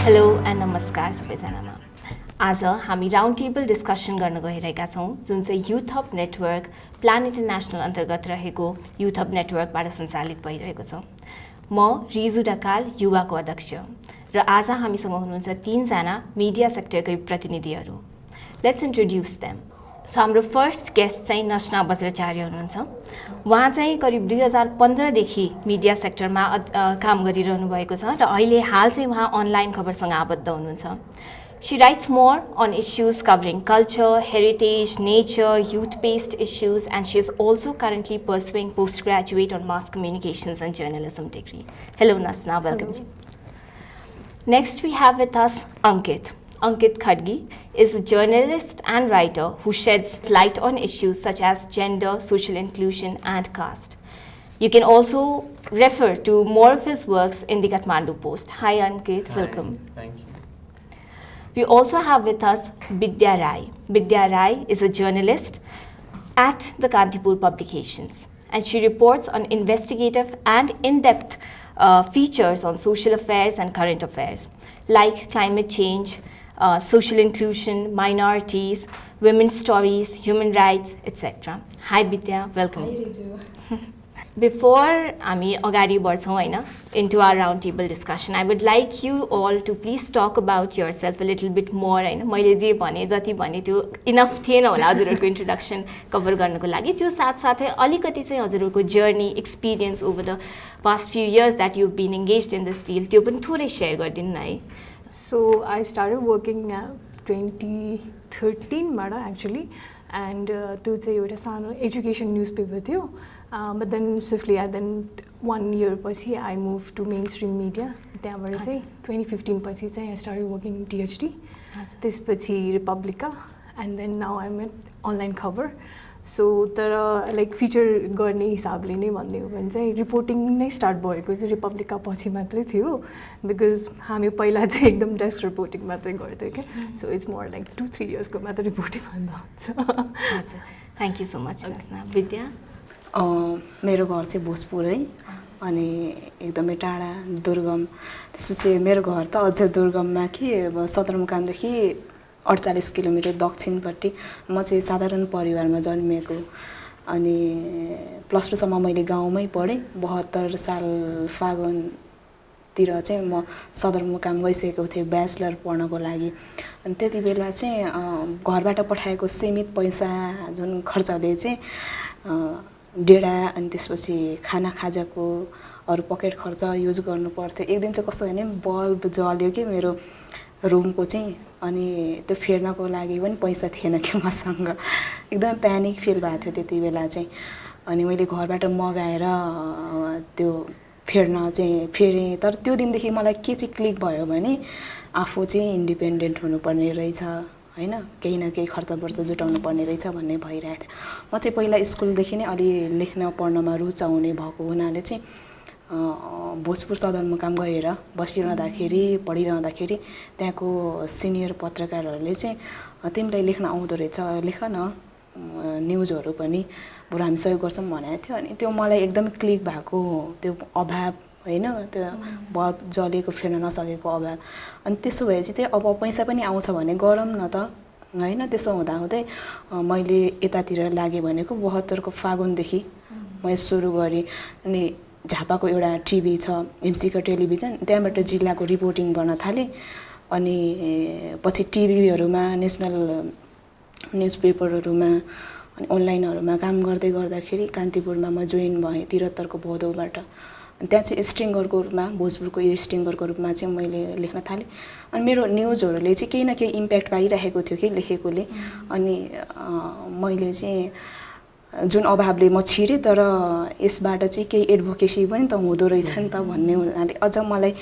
Hello and नमस्कार सबैजनामा। आज हामी राउन्ड टेबल डिस्कसन गर्न गइरहेका छौँ जुन चाहिँ YouthHUB नेटवर्क प्लान इन्टरनेसनल अन्तर्गत रहेको YouthHUB नेटवर्कबाट सञ्चालित भइरहेको छ। म रिजु ढकाल युवाको अध्यक्ष र आज हामीसँग हुनुहुन्छ 3 जना मिडिया सेक्टरकै प्रतिनिधिहरू। Let's introduce them. सो हाम्रो फर्स्ट गेस्ट चाहिँ नसना बज्राचार्य हुनुहुन्छ। उहाँ चाहिँ करिब 2015 देखि मिडिया सेक्टरमा काम गरिरहनु भएको छ र अहिले हाल चाहिँ उहाँ अनलाइन खबरसँग आबद्ध हुनुहुन्छ। She writes more on issues covering culture, heritage, nature, youth-based issues, and she is also currently pursuing postgraduate on mass communications and journalism degree. Hello Nasana, welcome. Hello. Next we have with us Ankit. Ankit Khadgi is a journalist and writer who sheds light on issues such as gender, social inclusion, and caste. You can also refer to more of his works in the Kathmandu Post. Hi Ankit, Hi, welcome. Thank you. We also have with us Bidhya Rai. Bidhya Rai is a journalist at the Kantipur Publications, and she reports on investigative and in-depth features on social affairs and current affairs, like climate change, social inclusion, minorities, women's stories, human rights, etc. Hi Bidhya, welcome. Hi Riju. Before हामी अगाडि बढ्छौँ हैन into our round table discussion, I would like you all to please talk about yourself a little bit more हैन। मैले जे भने जति भने त्यो इनफ थिएन होला हजुरहरुको इन्ट्रोडक्सन कभर गर्नको लागि। त्यो साथसाथै अलिकति चाहिँ हजुरहरुको journey experience over the past few years that you have been engaged in this field त्यो पनि थोरै शेयर गर्दिनु न है। So I started working 2013 बाट actually, and त्यो चाहिँ एउटा सानो एजुकेसन न्युजपेपर थियो, but then swiftly then 1 year पछि I moved to mainstream media. त्यहाँबाट चाहिँ 2015 पछि चाहिँ I started working in THD, त्यसपछि Republica, and then now I'm at online खबर. सो तर लाइक फिचर गर्ने हिसाबले नै भन्ने हो भने चाहिँ रिपोर्टिङ नै स्टार्ट भएको चाहिँ रिपब्लिका पछि मात्रै थियो, बिकज हामी पहिला चाहिँ एकदम डेस्क रिपोर्टिङ मात्रै गर्थ्यौँ क्या। सो इट्स मोर लाइक 2-3 इयर्सको मात्र रिपोर्टिङ भन्दा हुन्छ। हजुर, थ्याङ्क यू सो मच नसना। विद्या, मेरो घर चाहिँ भोजपुर है, अनि एकदमै टाढा दुर्गम। त्यसपछि मेरो घर त अझ दुर्गममा कि सदरमुकामदेखि 48 किलोमिटर दक्षिणपट्टि। म चाहिँ साधारण परिवारमा जन्मिएको, अनि +2 सम्म मैले गाउँमै पढेँ। 72 साल फागुनतिर चाहिँ म सदरमुकाम गइसकेको थिएँ ब्याचलर पढ्नको लागि। अनि त्यति बेला चाहिँ घरबाट पठाएको सीमित पैसा जुन खर्चले चाहिँ डेढा अनि त्यसपछि खाना खाजाको अरू पकेट खर्च युज गर्नु पर्थ्यो। एक दिन चाहिँ कस्तो भने बल्ब जल्यो कि मेरो रुमको चाहिँ, अनि त्यो फेर्नको लागि पनि पैसा थिएन कि मसँग। एकदमै प्यानिक फिल भएको थियो त्यति बेला चाहिँ। अनि मैले घरबाट मगाएर त्यो फेर्न चाहिँ फेरेँ। तर त्यो दिनदेखि मलाई के चाहिँ क्लिक भयो भने आफू चाहिँ इन्डिपेन्डेन्ट हुनुपर्ने रहेछ हैन, केही न केही खर्चबर्च जुटाउनु पर्ने रहेछ भन्ने भइरहेको थियो। म चाहिँ पहिला स्कुलदेखि नै अलि लेख्न पढ्नमा रुचाउने भएको हुनाले चाहिँ भोजपुर सदरमुकाम गएर बसिरहँदाखेरि पढिरहँदाखेरि त्यहाँको सिनियर पत्रकारहरूले चाहिँ तिमीलाई लेख्न आउँदो रहेछ, लेख न न्युजहरू पनि, बरु हामी सहयोग गर्छौँ भनेको थियो। अनि त्यो मलाई एकदम क्लिक भएको त्यो अभाव हैन, त्यो बल्ब जलेको फेर्न नसकेको अभाव। अनि त्यसो भएपछि चाहिँ अब पैसा पनि आउँछ भने गरौँ न त हैन। त्यसो हुँदाहुँदै मैले यतातिर लागेँ भनेको 72 को फागुनदेखि मैले सुरु गरेँ। अनि झापाको एउटा टिभी छ एमसीको टेलिभिजन, त्यहाँबाट जिल्लाको रिपोर्टिङ गर्न थालेँ। अनि पछि टिभीहरूमा नेसनल न्युजपेपरहरूमा अनि अनलाइनहरूमा काम गर्दै गर्दाखेरि कान्तिपुरमा म जोइन भएँ 73 को भदौबाट। अनि त्यहाँ चाहिँ स्ट्रिङ्गरको रूपमा, भोजपुरको स्ट्रिङ्गरको रूपमा चाहिँ मैले लेख्न थालेँ। अनि मेरो न्युजहरूले चाहिँ केही न केही इम्प्याक्ट पारिरहेको थियो कि लेखेकोले। अनि मैले चाहिँ जुन अभावले म छिरेँ, तर यसबाट चाहिँ केही एडभोकेसी पनि त हुँदो रहेछ नि त भन्ने हुनाले अझ मलाई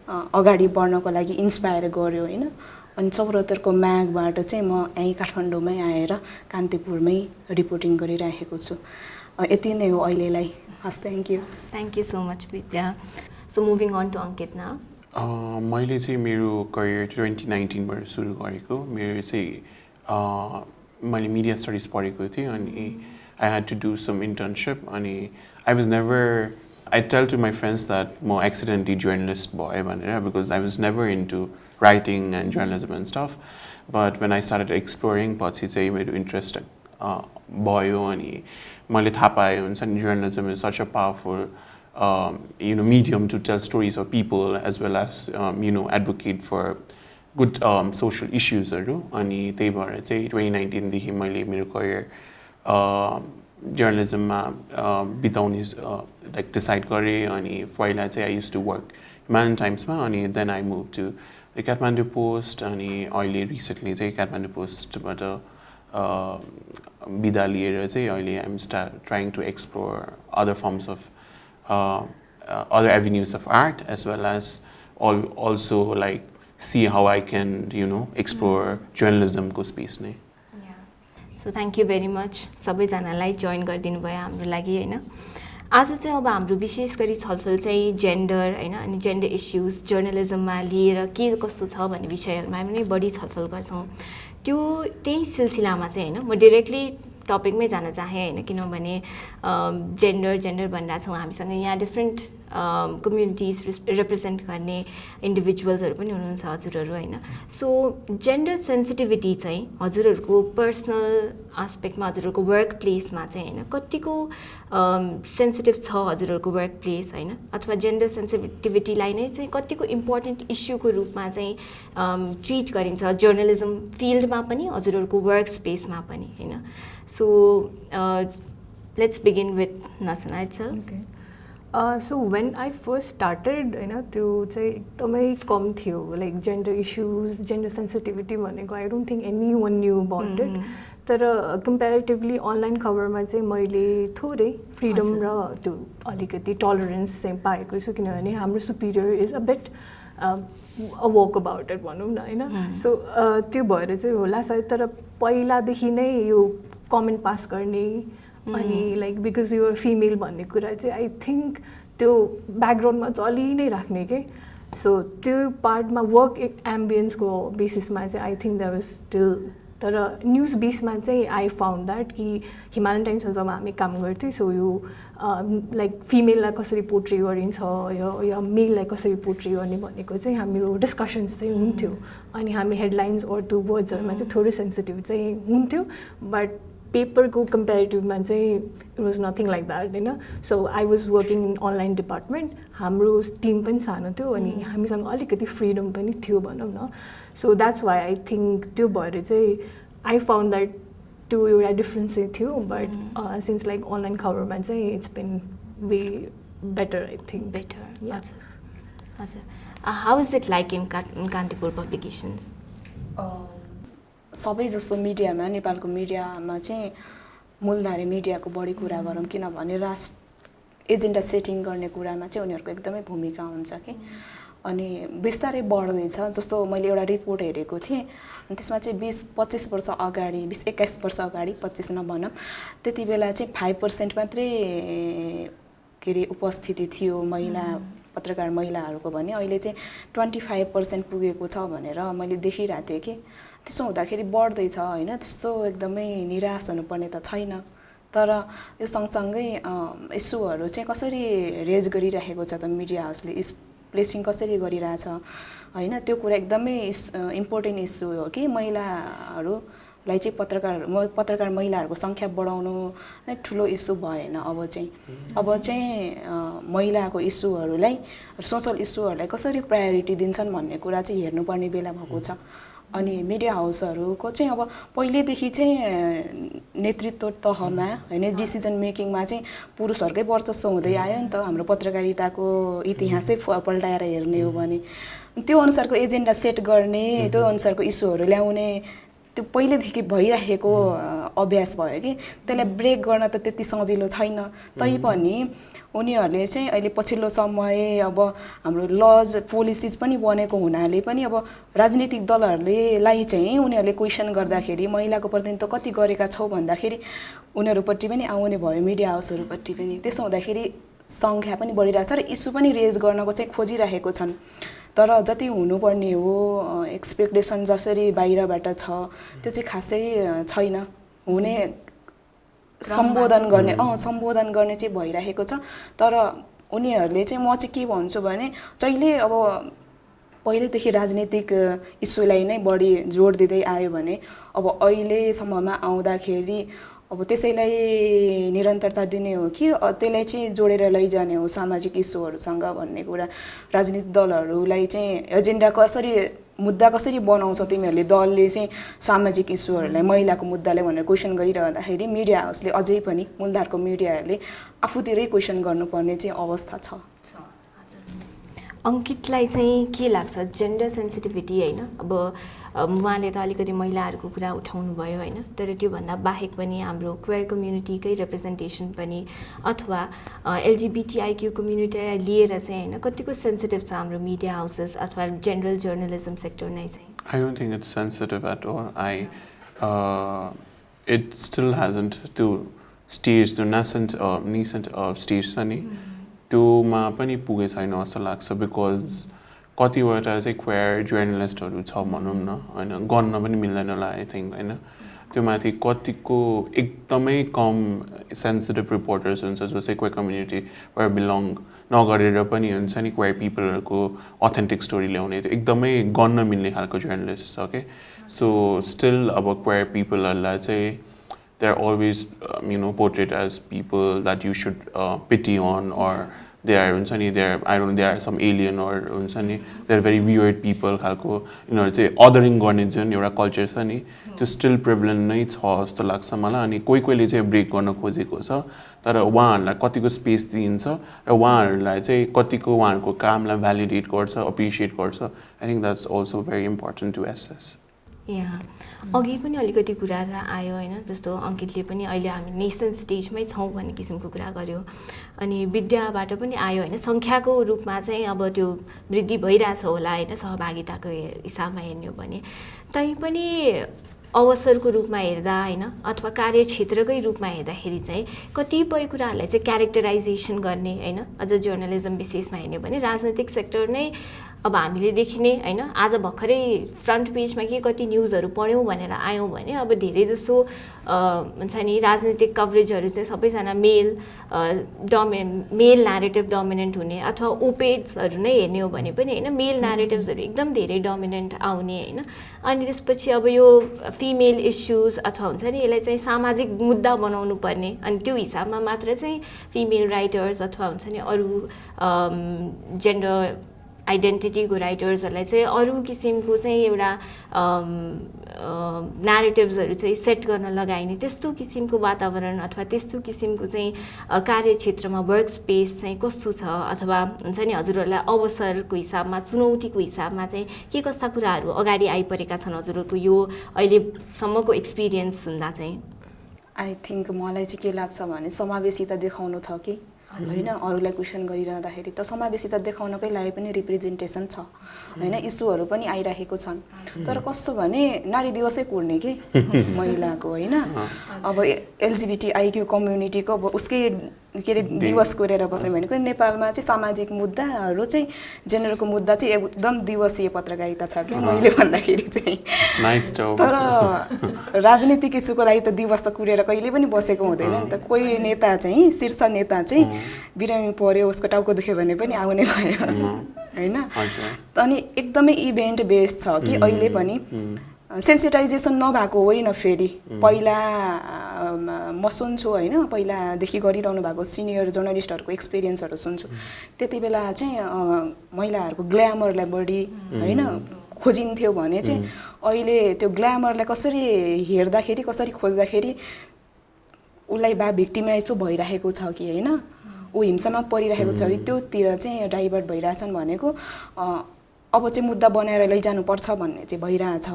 अगाडि बढ्नको लागि इन्स्पायर गर्यो हैन। अनि 74 को माघबाट चाहिँ म यहीँ काठमाडौँमै आएर कान्तिपुरमै रिपोर्टिङ गरिरहेको छु। यति नै हो अहिलेलाई। हस्, thank you. Thank you so much Vidya. So moving on to Ankit now. मैले चाहिँ मेरो करियर 2019 बाट सुरु गरेको। मेरो चाहिँ मैले मिडिया स्टडिज पढेको थिएँ, अनि I had to do some internship, and I was never, I tell to my friends that I'm accidentally journalist boy because I was never into writing and journalism and stuff. But when I started exploring, पछि चाहिँ मेरो interest भयो अनि मैले थाहा पाएँ हुन्छ नि journalism is such a powerful medium to tell stories of people as well as advocate for good social issues अनि त्यही भएर चाहिँ 2019 देखि मैले मेरो career journalismमा बिताउने like decide गरेँ अनि पहिला चाहिँ I used to work Himalayan Timesमा अनि then I moved to the Kathmandu Post अनि अहिले recently चाहिँ Kathmandu Postबाट बिदा लिएर चाहिँ अहिले I'm trying to explore other forms of other avenues of art as well as also like see how I can explore journalism को space नै. So thank you very much सबैजनालाई जोइन गरिदिनु भयो हाम्रो लागि हैन. आज चाहिँ अब हाम्रो विशेष गरी छलफल चाहिँ जेन्डर हैन अनि जेन्डर इश्यूज जर्नलिजममा लिएर के कस्तो छ भन्ने विषयहरुमा पनि बढी छलफल गर्छौं. त्यो त्यही सिलसिलामा चाहिँ हैन म डाइरेक्टली टपिकमै जान चाहे हैन किनभने जेन्डर भनिरा छौं हामीसँग यहाँ डिफरेंट कम्युनिटीज रिप्रेजेन्ट गर्ने इन्डिभिजुअल्सहरु पनि हुनुहुन्छ हजुरहरु हैन. सो जेन्डर सेन्सिटिभिटी चाहिँ हजुरहरुको पर्सनल एस्पेक्टमा हजुरहरुको वर्क प्लेसमा चाहिँ हैन कतिको सेन्सिटिभ छ हजुरहरुको वर्क प्लेस हैन अथवा जेन्डर सेन्सिटिभिटीलाई नै चाहिँ कतिको इम्पोर्टेन्ट इश्यूको रूपमा चाहिँ ट्रिट गरिन्छ जर्नलिजम फिल्डमा पनि हजुरहरुको वर्क स्पेसमा पनि हैन. So let's begin with Nasana itself. Okay. So when I first started, त्यो चाहिँ एकदमै कम थियो like gender issues, gender sensitivity भनेको I don't think anyone knew about it. तर comparatively online खबरमा चाहिँ मैले थोरै freedom र त्यो अलिकति tolerance चाहिँ पाएको छु किनभने हाम्रो superior is a bit awoke about it भनौं न हैन. So त्यो भएर चाहिँ होला सायद तर पहिलादेखि नै यो कमेन्ट पास गर्ने अनि like because you are female भन्ने कुरा चाहिँ आई थिङ्क त्यो ब्याकग्राउन्डमा चलि नै राख्ने के. सो त्यो पार्टमा वर्क एम्बियन्सको बेसिसमा चाहिँ I think that was still. तर न्युज बेसमा चाहिँ आई फाउन्ड द्याट कि हिमालयन टाइम्समा जब हामी काम गर्थ्यौँ सो यो लाइक फिमेललाई कसरी पोर्ट्रे गरिन्छ या मेललाई कसरी पोर्ट्रे गर्ने भनेको चाहिँ हाम्रो डिस्कसन्स चाहिँ हुन्थ्यो अनि हामी हेडलाइन्स अर त्यो वर्ड्सहरूमा चाहिँ थोरै सेन्सिटिभ चाहिँ हुन्थ्यो बट पेपरको कम्पेरिटिभमा चाहिँ it was nothing like that हैन. So I was working in online department हाम्रो टिम पनि सानो थियो अनि हामीसँग अलिकति फ्रिडम पनि थियो भनौँ न. So that's why I think त्यो भएर चाहिँ आई फाउन्ड द्याट त्यो एउटा डिफ्रेन्स चाहिँ थियो बट सिन्स लाइक अनलाइन खबरमा चाहिँ it's been way better I think. Better हजुर हजुर. How is it like in Kantipur publications? सबै जस्तो मिडियामा नेपालको मिडियामा चाहिँ मूलधारी मिडियाको बढी कुरा गरौँ किनभने राष्ट्र एजेन्डा सेटिङ गर्ने कुरामा चाहिँ उनीहरूको एकदमै भूमिका हुन्छ कि. अनि बिस्तारै बढ्दैछ. जस्तो मैले एउटा रिपोर्ट हेरेको थिएँ अनि त्यसमा चाहिँ 20-25 वर्ष अगाडि 20-21 वर्ष अगाडि 25 नभनौँ त्यति बेला चाहिँ 5% मात्रै के अरे उपस्थिति थियो महिला पत्रकार महिलाहरूको भने अहिले चाहिँ 25% पुगेको छ भनेर मैले देखिरहेको थिएँ कि. त्यसो हुँदाखेरि बढ्दैछ हैन. त्यस्तो एकदमै निराश हुनुपर्ने त छैन. तर यो सँगसँगै इस्युहरू चाहिँ कसरी रेज गरिरहेको छ त मिडिया हाउसले प्लेसिङ कसरी गरिरहेछ हैन. त्यो कुरा एकदमै इम्पोर्टेन्ट इस्यु हो कि महिलाहरूलाई चाहिँ पत्रकार महिलाहरूको सङ्ख्या बढाउनु नै ठुलो इस्यु भएन. अब चाहिँ महिलाको इस्युहरूलाई सोशल इस्युहरूलाई कसरी प्रायोरिटी दिन्छन् भन्ने कुरा चाहिँ हेर्नुपर्ने बेला भएको छ. अनि मिडिया हाउसहरूको चाहिँ अब पहिलेदेखि चाहिँ नेतृत्व तहमा हैन डिसिजन मेकिङमा चाहिँ पुरुषहरूकै वर्चस्व हुँदै आयो नि त. हाम्रो पत्रकारिताको इतिहासै पल्टाएर हेर्ने हो भने त्यो अनुसारको एजेन्डा सेट गर्ने त्यो अनुसारको इस्युहरू ल्याउने त्यो पहिलेदेखि भइरहेको अभ्यास भयो कि. त्यसलाई ब्रेक गर्न त त्यति सजिलो छैन. तैपनि उनीहरूले चाहिँ अहिले पछिल्लो समय अब हाम्रो लज पोलिसिज पनि बनेको हुनाले पनि अब राजनीतिक दलहरूलाई चाहिँ उनीहरूले क्वेसन गर्दाखेरि महिलाको प्रतिनिधित्व कति गरेका छौ भन्दाखेरि उनीहरूपट्टि पनि आउने भयो मिडिया हाउसहरूपट्टि पनि. त्यसो हुँदाखेरि सङ्ख्या पनि बढिरहेछ र इस्यु पनि रेज गर्नको चाहिँ खोजिरहेको छन्. तर जति हुनुपर्ने हो एक्सपेक्टेसन जसरी बाहिरबाट छ त्यो चाहिँ खासै छैन. हुने सम्बोधन गर्ने चाहिँ भइरहेको छ. तर उनीहरूले चाहिँ म चाहिँ के भन्छु भने जहिले अब पहिलेदेखि राजनीतिक इस्युलाई नै बढी जोड दिँदै आयो भने अब अहिलेसम्ममा आउँदाखेरि अब त्यसैलाई निरन्तरता दिने हो कि त्यसलाई चाहिँ जोडेर लैजाने हो सामाजिक इस्युहरूसँग भन्ने कुरा राजनीतिक दलहरूलाई चाहिँ एजेन्डा कसरी मुद्दा कसरी बनाउँछ तिमीहरूले दलले चाहिँ सामाजिक इस्युहरूलाई महिलाको मुद्दाले भनेर क्वेसन गरिरहँदाखेरि मिडिया हाउसले अझै पनि मूलधारको मिडियाहरूले आफूतिरै क्वेसन गर्नुपर्ने चाहिँ अवस्था छ। अङ्कितलाई चाहिँ के लाग्छ जेन्डर सेन्सिटिभिटी होइन अब उहाँले त अलिकति महिलाहरूको कुरा उठाउनु भयो होइन तर त्योभन्दा बाहेक पनि हाम्रो क्वेयर कम्युनिटीकै रिप्रेजेन्टेसन पनि अथवा एलजिबिटिआइक्यू कम्युनिटीलाई लिएर चाहिँ होइन कतिको सेन्सिटिभ छ हाम्रो मिडिया हाउसेस अथवा जेनरल जर्नलिजम सेक्टर नै चाहिँ? I don't think it's sensitive at all. It still hasn't to stage the nascent stage छ नि त्योमा पनि पुगे छैन जस्तो लाग्छ बिकज कतिवटा चाहिँ क्वेयर जर्नलिस्टहरू छ भनौँ न होइन गर्न पनि मिल्दैन होला आई थिङ्क होइन त्यो माथि कतिको एकदमै कम सेन्सिटिभ रिपोर्टर्स हुन्छ जो चाहिँ क्वेयर कम्युनिटीबाट बिलोङ नगरेर पनि हुन्छ नि क्वेयर पिपलहरूको अथेन्टिक स्टोरी ल्याउने त्यो एकदमै गर्न मिल्ने खालको जर्नलिस्ट छ कि सो स्टिल अब क्वेयर पिपलहरूलाई चाहिँ they are always portrayed as people that you should pity on or they are they are some alien or they are very weird people खालको चाहिँ अदरिङ गर्ने जुन एउटा कल्चर छ नि त्यो स्टिल प्रिभलेन्ट नै छ जस्तो लाग्छ मलाई अनि कोहीले चाहिँ ब्रेक गर्न खोजेको छ तर उहाँहरूलाई कतिको स्पेस दिइन्छ र उहाँहरूलाई चाहिँ कतिको उहाँहरूको कामलाई भ्यालिडेट गर्छ अप्रिसिएट गर्छ I think that's also very important to assess. यहाँ अघि पनि अलिकति कुरा आयो होइन जस्तो अङ्कितले पनि अहिले हामी नेसन स्टेजमै छौँ भन्ने किसिमको कुरा गर्यो अनि विद्याबाट पनि आयो होइन सङ्ख्याको रूपमा चाहिँ अब त्यो वृद्धि भइरहेछ होला होइन सहभागिताको हिसाबमा हेर्ने हो भने तैपनि अवसरको रूपमा हेर्दा होइन अथवा कार्यक्षेत्रकै रूपमा हेर्दाखेरि चाहिँ कतिपय कुराहरूलाई चाहिँ क्यारेक्टराइजेसन गर्ने होइन अझ जर्नलिजम विशेषमा हेर्ने हो भने राजनैतिक सेक्टर नै अब हामीले देखिने होइन आज भर्खरै फ्रन्ट पेजमा के कति न्युजहरू पढ्यौँ भनेर आयौँ भने अब धेरै जसो हुन्छ नि राजनीतिक कभरेजहरू चाहिँ सबैजना मेल न्यारेटिभ डोमिनेन्ट हुने अथवा ओपेड्सहरू नै हेर्ने हो भने पनि होइन मेल न्यारेटिभ्सहरू एकदम धेरै डोमिनेन्ट आउने होइन अनि त्यसपछि अब यो फिमेल इस्युज अथवा हुन्छ नि यसलाई चाहिँ सामाजिक मुद्दा बनाउनु पर्ने अनि त्यो हिसाबमा मात्र चाहिँ फिमेल राइटर्स अथवा हुन्छ नि अरू जेन्डर आइडेन्टिटीको राइटर्सहरूलाई चाहिँ अरू किसिमको चाहिँ एउटा न्यारेटिभ्सहरू चाहिँ सेट गर्न लगाइने त्यस्तो किसिमको वातावरण अथवा त्यस्तो किसिमको चाहिँ कार्यक्षेत्रमा वर्क स्पेस चाहिँ कस्तो छ अथवा हुन्छ नि हजुरहरूलाई अवसरको हिसाबमा चुनौतीको हिसाबमा चाहिँ के कस्ता कुराहरू अगाडि आइपरेका छन् हजुरहरूको यो अहिलेसम्मको एक्सपिरियन्स सुन्दा चाहिँ? आई थिङ्क मलाई चाहिँ के लाग्छ भने समावेशिता देखाउनु छ कि होइन अरूलाई क्वेसन गरिरहँदाखेरि त समावेशिता देखाउनकै लागि पनि रिप्रेजेन्टेसन छ होइन इस्युहरू पनि आइरहेको छन् तर कस्तो भने नारी दिवसै कुर्ने कि महिलाको होइन अब एलजिबिटिआइक्यू कम्युनिटीको अब उसकै के अरे दिवस कोरेर बस्यो भने नेपालमा चाहिँ सामाजिक मुद्दाहरू चाहिँ जेनरलको मुद्दा चाहिँ एकदम दिवसीय पत्रकारिता छ क्या मैले भन्दाखेरि चाहिँ तर राजनीतिक इस्युको लागि त दिवस त कुरेर कहिले पनि बसेको हुँदैन नि त कोही नेता चाहिँ शीर्ष नेता चाहिँ बिरामी पर्यो उसको टाउको दुख्यो भने पनि आउने भयो होइन अनि एकदमै इभेन्ट बेस्ड छ कि अहिले पनि सेन्सिटाइजेसन नभएको होइन फेरि पहिला म सुन्छु होइन पहिलादेखि गरिरहनु भएको सिनियर जर्नलिस्टहरूको एक्सपिरियन्सहरू सुन्छु त्यति बेला चाहिँ महिलाहरूको ग्ल्यामरलाई बढी होइन खोजिन्थ्यो भने चाहिँ अहिले त्यो ग्ल्यामरलाई कसरी हेर्दाखेरि कसरी खोज्दाखेरि उसलाई भिक्टिमाइज पो भइरहेको छ कि होइन ऊ हिंसामा परिरहेको छ कि त्योतिर चाहिँ डाइभर्ट भइरहेछन् भनेको अब चाहिँ मुद्दा बनाएर लैजानुपर्छ भन्ने चाहिँ भइरहेछ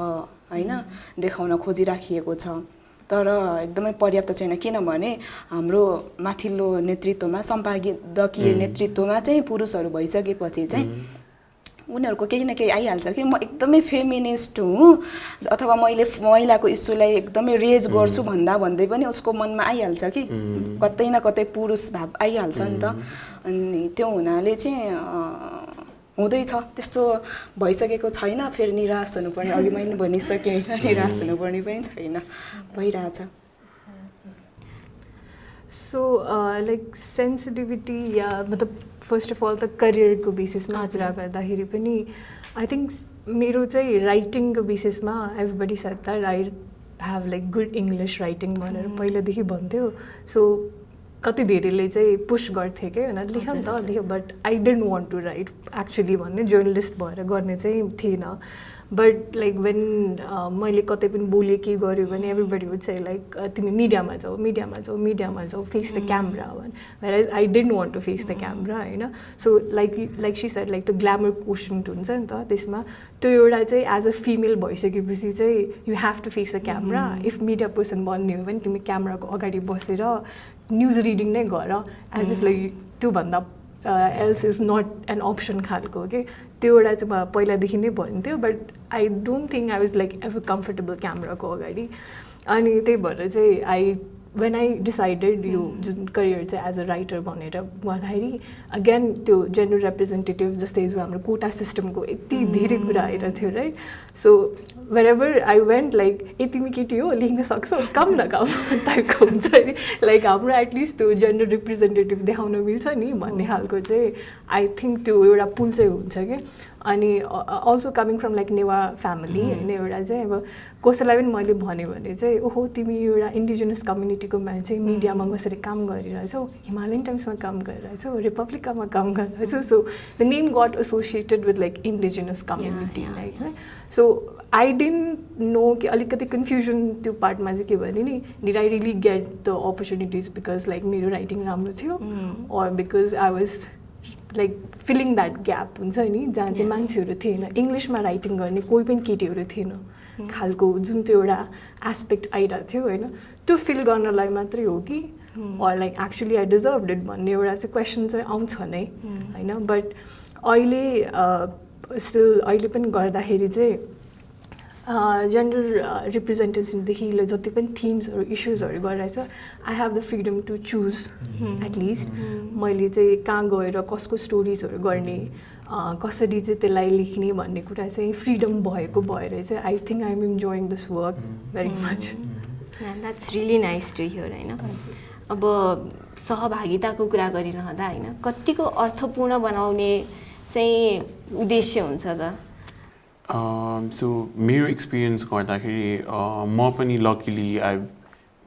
होइन देखाउन खोजिराखिएको छ तर एकदमै पर्याप्त छैन किनभने हाम्रो माथिल्लो नेतृत्वमा सम्पादकीय नेतृत्वमा चाहिँ पुरुषहरू भइसकेपछि चाहिँ उनीहरूको केही न केही आइहाल्छ कि म एकदमै फेमिनिस्ट हुँ अथवा मैले महिलाको इस्युलाई एकदमै रेज गर्छु भन्दै पनि उसको मनमा आइहाल्छ कि कतै न कतै पुरुष भाव आइहाल्छ नि त अनि त्यो हुनाले चाहिँ हुँदैछ त्यस्तो भइसकेको छैन फेरि निराश हुनुपर्ने अघि मैले भनिसकेँ होइन निराश हुनुपर्ने पनि छैन भइरहेछ। सो लाइक सेन्सिटिभिटी या मतलब फर्स्ट अफ अल त करियरको बेसिसमा कुरा गर्दाखेरि पनि आई थिङ्क मेरो चाहिँ राइटिङको बेसिसमा everybody said that I have like good English writing भनेर पहिलादेखि भन्थ्यो सो कति धेरैले चाहिँ पुस गर्थे क्या होइन लेख नि त लेख but I didn't want to write actually भन्ने जर्नलिस्ट भएर गर्ने चाहिँ थिएन बट लाइक वेन मैले कतै पनि बोलेँ के गर्यो भने एभ्रिबडी वुड चाहिँ लाइक तिमी मिडियामा जाऊ फेस द क्यामरा भन् where I didn't want to face the camera होइन so like she said like त्यो ग्ल्यामर कोसन्ट हुन्छ नि त त्यसमा त्यो एउटा चाहिँ एज अ फिमेल भइसकेपछि चाहिँ you have to face the camera if media person बन्ने हो भने तिमी क्यामराको अगाडि बसेर न्युज रिडिङ नै गर एज इफ लाइक त्योभन्दा else is not an option खालको के त्यो एउटा चाहिँ म पहिलादेखि नै भन्थ्यो but I don't think I was like ever comfortable क्यामराको अगाडि अनि त्यही भएर चाहिँ आई वेन आई डिसाइडेड यो जुन करियर चाहिँ एज अ राइटर भनेर भन्दाखेरि अगेन त्यो जेन्डर रिप्रेजेन्टेटिभ जस्तै जो हाम्रो कोटा सिस्टमको यति धेरै कुरा आएर थियो right so wherever I went like a तिमी केटी हो लेख्न सक्छौ कम न कम टाइपको हुन्छ नि लाइक हाम्रो एटलिस्ट त्यो जेन्डर रिप्रेजेन्टेटिभ देखाउन मिल्छ नि भन्ने खालको चाहिँ आई थिङ्क त्यो एउटा पुल चाहिँ हुन्छ क्या अनि also coming from like Newa family होइन एउटा चाहिँ अब कसैलाई पनि मैले भन्यो भने चाहिँ ओहो तिमी एउटा इन्डिजिनस कम्युनिटीको मान्छे मिडियामा कसरी काम गरिरहेछौ हिमालयन टाइम्समा काम गरिरहेछौ रिपब्लिकामा काम गरिरहेछौ so the name got associated with like indigenous community like है सो आई डिन्ट नो कि अलिकति कन्फ्युजन त्यो पार्टमा चाहिँ के भने नि did I really get the opportunities because like मेरो राइटिङ राम्रो थियो or because I was like feeling that gap हुन्छ नि जहाँ चाहिँ मान्छेहरू थिएन इङ्ग्लिसमा राइटिङ गर्ने कोही पनि केटीहरू थिएन खालको जुन त्यो एउटा एस्पेक्ट आइरहेको थियो होइन त्यो फिल गर्नलाई मात्रै हो कि or like actually I deserve it भन्ने एउटा चाहिँ क्वेसन चाहिँ आउँछ नै होइन बट अहिले स्टिल अहिले पनि गर्दाखेरि चाहिँ जेन्डर रिप्रेजेन्टेसनदेखि जति पनि थिम्सहरू इस्युजहरू गरिरहेछ I have the freedom to choose at least मैले चाहिँ कहाँ गएर कसको स्टोरिजहरू गर्ने कसरी चाहिँ त्यसलाई लेख्ने भन्ने कुरा चाहिँ फ्रिडम भएको भएर चाहिँ I think I am enjoying this work very much that's really nice to hear होइन अब सहभागिताको कुरा गरिरहँदा होइन कतिको अर्थपूर्ण बनाउने चाहिँ उद्देश्य हुन्छ त So मेरो experience गर्दाखेरि म पनि luckily I've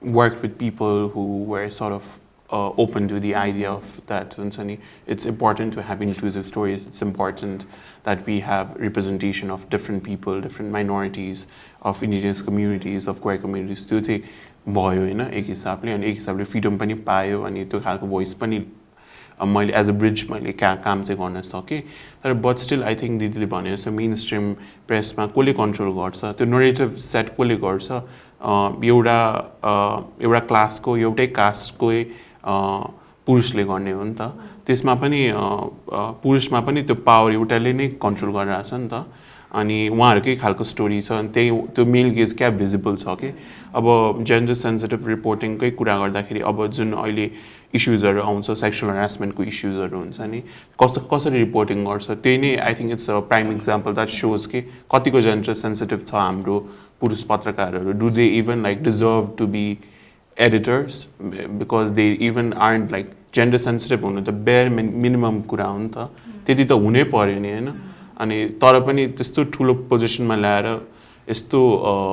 worked with people who were sort of open to the idea of that हुन्छ नि it's important to have inclusive stories it's important that we have representation of different people different minorities of indigenous communities of queer communities त्यो चाहिँ भयो होइन एक हिसाबले अनि एक हिसाबले फ्रिडम पनि पायो अनि त्यो खालको भोइस पनि मैले एज अ ब्रिज मैले काम चाहिँ गर्न सकेँ तर बट स्टिल आई थिङ्क दिदीले भने जस्तो मेन स्ट्रिम प्रेसमा कसले कन्ट्रोल गर्छ त्यो नरेटिभ सेट कसले गर्छ एउटा क्लासको एउटै कास्टकै पुरुषले गर्ने हो नि त त्यसमा पनि पुरुषमा पनि त्यो पावर एउटाले नै कन्ट्रोल गरिरहेछ नि त अनि उहाँहरूकै खालको स्टोरी छ अनि त्यही त्यो मेल गेज क्या भिजिबल छ कि अब जेन्डर सेन्सिटिभ रिपोर्टिङकै कुरा गर्दाखेरि अब जुन अहिले इस्युजहरू आउँछ सेक्सुअल हरासमेन्टको इस्युजहरू हुन्छ नि कसरी रिपोर्टिङ गर्छ त्यही नै I think it's a prime example that shows कि कतिको जेन्डर सेन्सिटिभ छ हाम्रो पुरुष पत्रकारहरू do they even like deserve to be editors because they even aren't like gender sensitive हुनु त बेयर मिनिमम कुरा हो नि त त्यति त हुनै पऱ्यो नि होइन अनि तर पनि त्यस्तो ठुलो पोजिसनमा ल्याएर यस्तो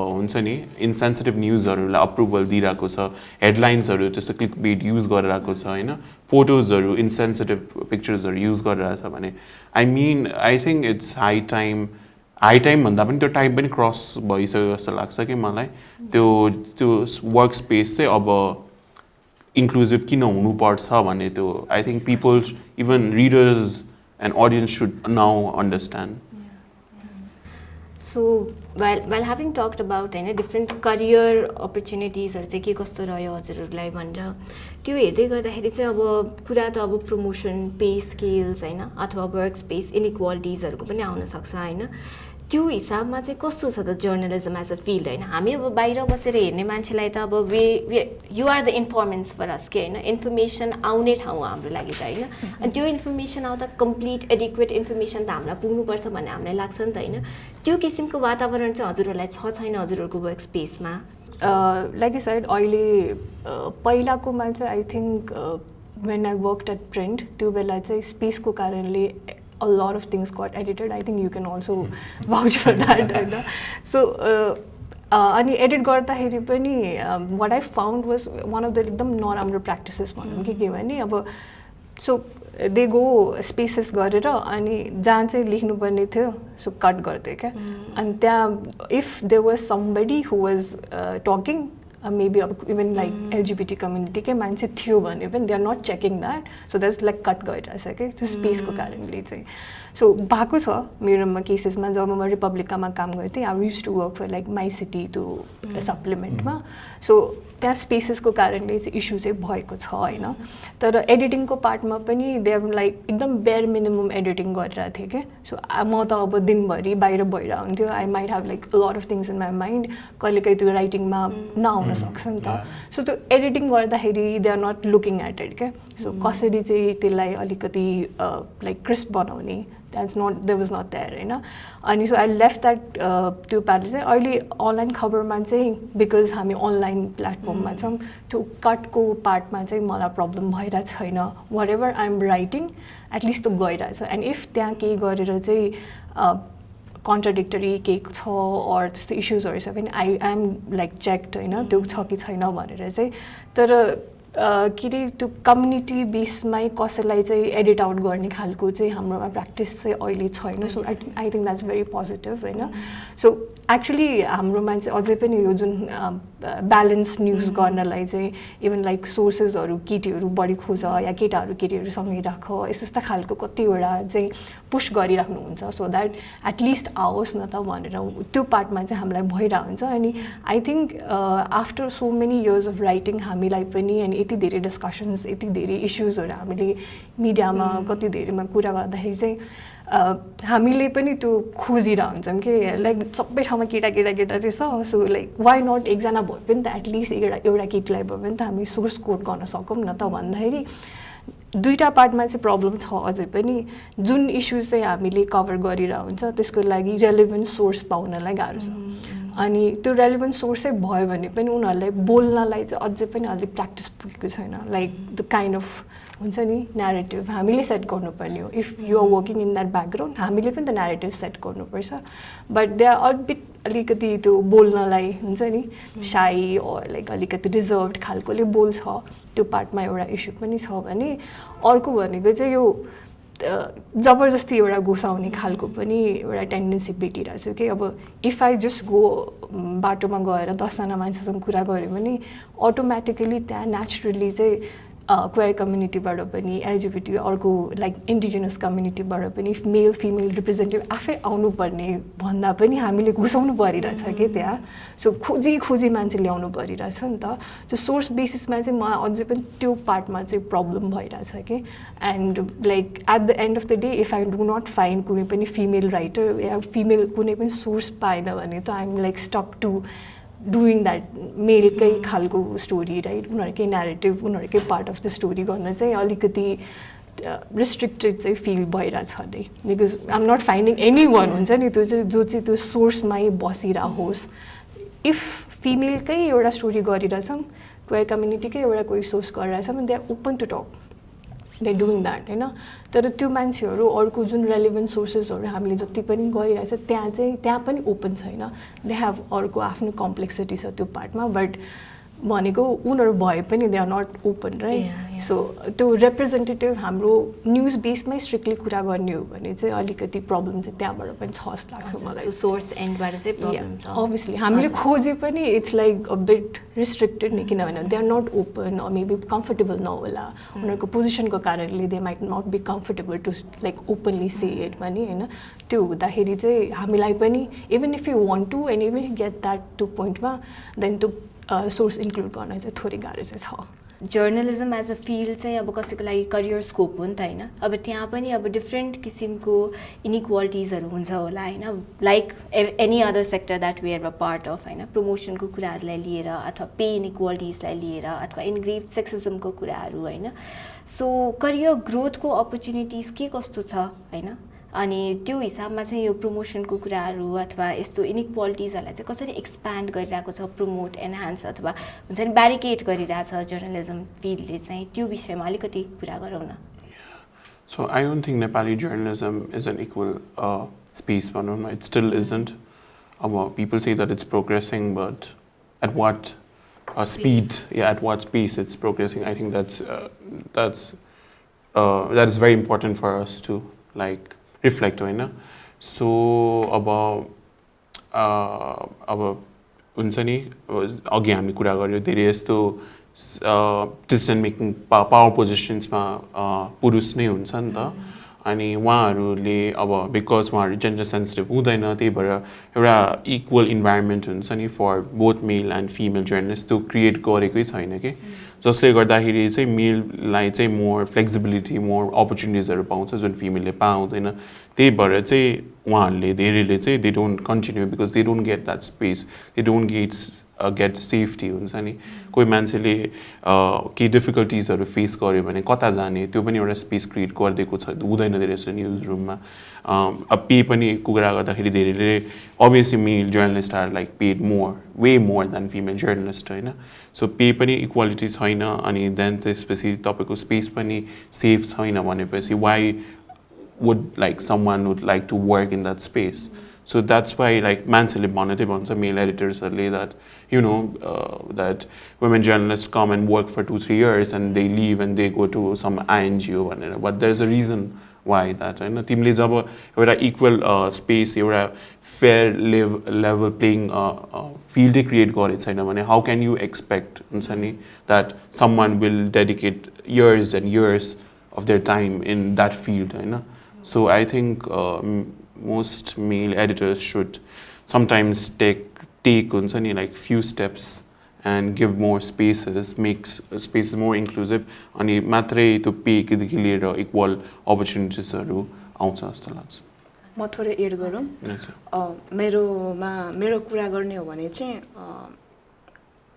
हुन्छ नि इन्सेन्सिटिभ न्युजहरूलाई अप्रुभल दिइरहेको छ हेडलाइन्सहरू त्यस्तो क्लिक बेट युज गरिरहेको छ होइन फोटोजहरू इन्सेन्सिटिभ पिक्चर्सहरू युज गरिरहेछ भने I think it's high time भन्दा पनि त्यो टाइम पनि क्रस भइसक्यो जस्तो लाग्छ कि मलाई त्यो वर्क स्पेस चाहिँ अब इन्क्लुजिभ किन हुनुपर्छ भन्ने त्यो I think people even readers and audience should now understand. So while having talked about different career opportunities हरु चाहिँ के कस्तो रह्यो हजुरहरुलाई भनेर त्यो हेर्दै गर्दाखेरि चाहिँ अब कुरा त अब प्रमोसन पे स्केल्स हैन अथवा वर्क स्पेस इनइक्वालिटीज हरुको पनि आउन सक्छ हैन त्यो हिसाबमा चाहिँ कस्तो छ त जर्नलिजम एज अ फिल्ड हैन हामी अब बाहिर बसेर हेर्ने मान्छेलाई त अब यु आर द इन्फर्मेन्ट्स फर अस के हैन इन्फर्मेसन आउने ठाउँ हाम्रो लागि त हैन अनि त्यो इन्फर्मेसन आउँदा कम्प्लिट एडिक्वेट इन्फर्मेसन त हामीलाई पुग्नुपर्छ भन्ने हामीलाई लाग्छ नि त हैन त्यो किसिमको वातावरण चाहिँ हजुरहरुलाई छ छैन हजुरहरुको वर्क स्पेसमा लाइक आई सेड अहिले पहिलाकोमा चाहिँ I think when I worked at print, त्यो बेला चाहिँ स्पेसको कारणले a lot of things got edited. I think you can also vouch for that. होइन सो अनि एडिट गर्दाखेरि पनि what I found was one of the एकदम नराम्रो प्र्याक्टिसेस भनौँ के भने अब सो दे गो स्पेसेस गरेर अनि जहाँ चाहिँ लेख्नुपर्ने थियो सो कट गर्थ्यो क्या अनि त्यहाँ if there was somebody who was talking maybe even like LGBT community के मान्छे थियो भने पनि they are not checking that, so that's like cut गरिरहेछ के त्यो स्पेसको कारणले चाहिँ सो भएको छ मेरोमा केसेसमा जब म रिपब्लिकामा काम गर्थेँ I used to work for like my city त्यो सप्लिमेन्टमा सो त्यहाँ स्पेसेसको कारणले चाहिँ इस्यु चाहिँ भएको छ होइन तर एडिटिङको पार्टमा पनि दे हेभ लाइक एकदम बेयर मिनिमम एडिटिङ गरिरहेको थिएँ क्या सो म त अब दिनभरि बाहिर भइरहेको हुन्थ्यो I might have like lot of things in my mind कहिलेकाहीँ त्यो राइटिङमा नआउन सक्छ नि त सो त्यो एडिटिङ गर्दाखेरि they are not looking at it क्या सो कसरी चाहिँ त्यसलाई अलिकति लाइक क्रिस्प बनाउने देयर वाज नट देयर होइन अनि सो आई लेफ्ट द्याट त्यो पाराले चाहिँ अहिले अनलाइन खबरमा चाहिँ बिकज हामी अनलाइन प्लेटफर्ममा छौँ त्यो कटको पार्टमा चाहिँ मलाई प्रब्लम भइरहेको छैन whatever I am writing at least त्यो गइरहेछ एन्ड इफ त्यहाँ केही गरेर चाहिँ कन्ट्राडिक्टरी केही छ अर त्यस्तो इस्युजहरू छ भने आई एम लाइक चेक्ड होइन त्यो छ कि छैन भनेर चाहिँ तर के अरे त्यो कम्युनिटी बेसमै कसैलाई चाहिँ एडिट आउट गर्ने खालको चाहिँ हाम्रोमा प्र्याक्टिस चाहिँ अहिले छैन so I think that's very positive होइन सो एक्चुली हाम्रोमा चाहिँ अझै पनि यो जुन ब्यालेन्स न्युज गर्नलाई चाहिँ इभन लाइक सोर्सेसहरू केटीहरू बढी खोज या केटाहरू केटीहरूसँगै राख यस्तो खालको कतिवटा चाहिँ पुस गरिराख्नुहुन्छ सो द्याट एटलिस्ट आओस् न त भनेर त्यो पार्टमा चाहिँ हामीलाई भइरहेको हुन्छ अनि I think after so many years of writing हामीलाई पनि अनि यति धेरै डिस्कसन्स यति धेरै इस्युजहरू हामीले मिडियामा कति धेरैमा कुरा गर्दाखेरि चाहिँ हामीले पनि त्यो खोजिरहेको हुन्छौँ कि लाइक सबै ठाउँमा केटा रहेछ सो लाइक वाइ नट एकजना भयो पनि त एटलिस्ट एउटा केटीलाई भयो भने त हामी सोर्स कोड गर्न सकौँ न त भन्दाखेरि दुईवटा पार्टमा चाहिँ प्रब्लम छ अझै पनि जुन इस्युज चाहिँ हामीले कभर गरिरहेको हुन्छ त्यसको लागि रेलेभेन्ट सोर्स पाउनलाई गाह्रो छ अनि त्यो रेलेभेन्ट सोर्सै भयो भने पनि उनीहरूलाई बोल्नलाई चाहिँ अझै पनि अलिक प्र्याक्टिस पुगेको छैन लाइक द काइन्ड अफ हुन्छ नि न्यारेटिभ हामीले सेट गर्नुपर्ने हो if you are working in that background हामीले पनि त न्यारेटिभ सेट गर्नुपर्छ बट दे आर अलिकति त्यो बोल्नलाई हुन्छ नि साई अर लाइक अलिकति रिजर्भड खालकोले बोल्छ त्यो पार्टमा एउटा इस्यु पनि छ भने अर्को भनेको चाहिँ यो जबरजस्ती एउटा घुसाउने खालको पनि एउटा टेन्डेन्सी भेटिरहेको छु कि अब इफ आई जस्ट गो बाटोमा गएर 10जना मान्छेसँग कुरा गऱ्यो भने अटोमेटिकली त्यहाँ नेचुरली चाहिँ क्वेयर कम्युनिटीबाट पनि एलजिबिटी अर्को लाइक इन्डिजिनस कम्युनिटीबाट पनि मेल फिमेल रिप्रेजेन्टेटिभ आफै आउनुपर्ने भन्दा पनि हामीले घुसाउनु परिरहेछ कि त्यहाँ सो खोजी मान्छे ल्याउनु परिरहेछ नि त त्यो सोर्स बेसिसमा चाहिँ मलाई अझै पनि त्यो पार्टमा चाहिँ प्रब्लम भइरहेछ कि and like at the end of the day if I do not find कुनै पनि फिमेल राइटर या फिमेल कुनै पनि सोर्स पाएन भने त I'm like stuck to doing that मेलकै खालको स्टोरी राइट उनीहरूकै न्यारेटिभ उनीहरूकै पार्ट अफ द स्टोरी गर्न चाहिँ अलिकति रिस्ट्रिक्टेड चाहिँ फिल भइरहेछ नै because I am not finding anyone हुन्छ नि त्यो चाहिँ जो चाहिँ त्यो सोर्समै बसिरहोस् इफ फिमेलकै एउटा स्टोरी गरिरहेछौँ क्वेयर कम्युनिटीकै एउटा कोही सोर्स गरिरहेछौँ they are open to talk they doing that होइन तर त्यो मान्छेहरू अर्को जुन रेलिभेन्ट सोर्सेसहरू हामीले जति पनि गरिरहेछ त्यहाँ पनि ओपन छैन दे हेभ अर्को आफ्नो कम्प्लेक्सिटी छ त्यो पार्टमा बट भनेको उनीहरू भए पनि they are not open right so त्यो रिप्रेजेन्टेटिभ हाम्रो न्युज बेसमै स्ट्रिक्टली कुरा गर्ने हो भने चाहिँ अलिकति प्रब्लम चाहिँ त्यहाँबाट पनि छ जस्तो लाग्छ मलाई सोर्स एन्डबाट चाहिँ प्रब्लम छ अभियसली हामीले खोजे पनि it's like a bit restricted नि किनभने they are not open or maybe comfortable नहोला उनीहरूको पोजिसनको कारणले they might not be comfortable to like openly say it पनि होइन त्यो हुँदाखेरि चाहिँ हामीलाई पनि even if you want to and even get that to पोइन्टमा देन टु सोर्स इन्क्लुड गर्न चाहिँ थोरै गाह्रो चाहिँ छ जर्नलिजम एज अ फिल्ड चाहिँ अब कसैको लागि करियर स्कोप हो नि त होइन अब त्यहाँ पनि अब डिफ्रेन्ट किसिमको इनइक्वालिटिजहरू हुन्छ होला होइन like any other sector that we are a part of होइन प्रमोसनको कुराहरूलाई लिएर अथवा पे इनइक्वालिटिजलाई लिएर अथवा इनग्रेभ सेक्सिजमको कुराहरू होइन सो करियर ग्रोथको अपर्च्युनिटिज के कस्तो छ होइन अनि त्यो हिसाबमा चाहिँ यो प्रमोसनको कुराहरू अथवा यस्तो इनइक्वालिटिजहरूलाई चाहिँ कसरी एक्सप्यान्ड गरिरहेको छ, प्रमोट, एनहान्स अथवा हुन्छ नि ब्यारिकेड गरिरहेछ जर्नलिजम फिल्डले चाहिँ, त्यो विषयमा अलिकति कुरा गरौँ न। So I don't think Nepali journalism is an equal space. It still isn't. People say that it's progressing, but at what speed? Yeah, at what pace it's progressing? I think that is very important for us to like reflect on. So अब हुन्छ नि अघि हामी कुरा गर्यो धेरै यस्तो decision making power पोजिसन्समा पुरुष नै हुन्छ नि त अनि उहाँहरूले अब बिकज उहाँहरू जेन्डर सेन्सिटिभ हुँदैन त्यही भएर एउटा इक्वल इन्भाइरोमेन्ट हुन्छ नि for both male and female journalist त्यो क्रिएट गरेकै छैन कि जसले गर्दाखेरि चाहिँ मेललाई चाहिँ मोर फ्लेक्सिबिलिटी मोर अपर्च्युनिटिजहरू पाउँछ जुन फिमेलले पाउँदैन त्यही भएर चाहिँ उहाँहरूले धेरैले चाहिँ they don't continue because they don't get that space they don't get safety हुन्छ नि कोही मान्छेले केही डिफिकल्टिजहरू फेस गर्यो भने कता जाने त्यो पनि एउटा स्पेस क्रिएट गरिदिएको छ हुँदैन धेरै जस्तो न्युज रुममा अब पे पनि कुरा गर्दाखेरि धेरैले obviously male journalist are like paid way more than female journalist होइन सो पे पनि इक्वालिटी छैन अनि देन त्यसपछि तपाईँको स्पेस पनि सेफ छैन भनेपछि why would like someone would like to work in that space. So that's why like mansele bhanne male editors that that women journalists come and work for 2-3 years and they leave and they go to some INGO but there's a reason why that timle jab euta equal space euta fair level playing field create gare chaina bhane how can you expect that someone will dedicate years and years of their time in that field So I think most male editors should sometimes take like few steps and give more spaces, make spaces more inclusive, अनि मात्रै त्यो पेदेखि लिएर equal अपर्च्युनिटिजहरू आउँछ जस्तो लाग्छ। म थोरै add गरौँ मेरो कुरा गर्ने हो भने चाहिँ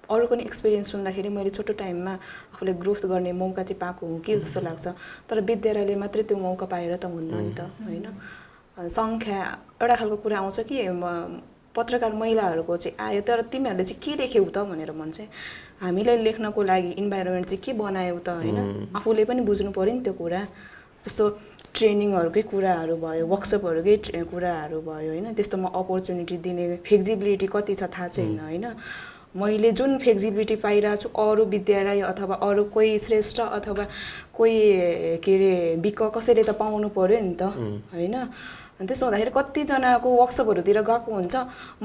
अरूको नि एक्सपिरियन्स सुन्दाखेरि मैले छोटो टाइममा आफूले ग्रोथ गर्ने मौका चाहिँ पाएको हो कि जस्तो लाग्छ तर विद्यालयले मात्रै त्यो मौका पाएर त हुन्न नि त हैन संख्या एउटा खालको कुरा आउँछ कि पत्रकार महिलाहरूको चाहिँ आयो तर तिमीहरूले चाहिँ के लेख्यौ त भनेर भन्छ हामीले लेख्नको लागि इन्भाइरोमेन्ट चाहिँ के बनायौ त हैन आफूले पनि बुझ्नु पर्यो नि त्यो कुरा जस्तो ट्रेनिङहरुकै कुराहरु भयो वर्कसपहरुकै कुराहरु भयो हैन त्यस्तोमा अपर्च्युनिटी दिने फ्लेक्सिबिलिटी कति छ थाहा छैन हैन मैले जुन फ्लेक्सिबिलिटी पाइरा छु अरु विद्यालय अथवा अरु कोही श्रेष्ठ अथवा कोही के रे बिक कसैले त पाउनु पर्यो नि त हैन अनि त्यसो हुँदाखेरि कति जनाको वर्कसपहरुतिर गएको हुन्छ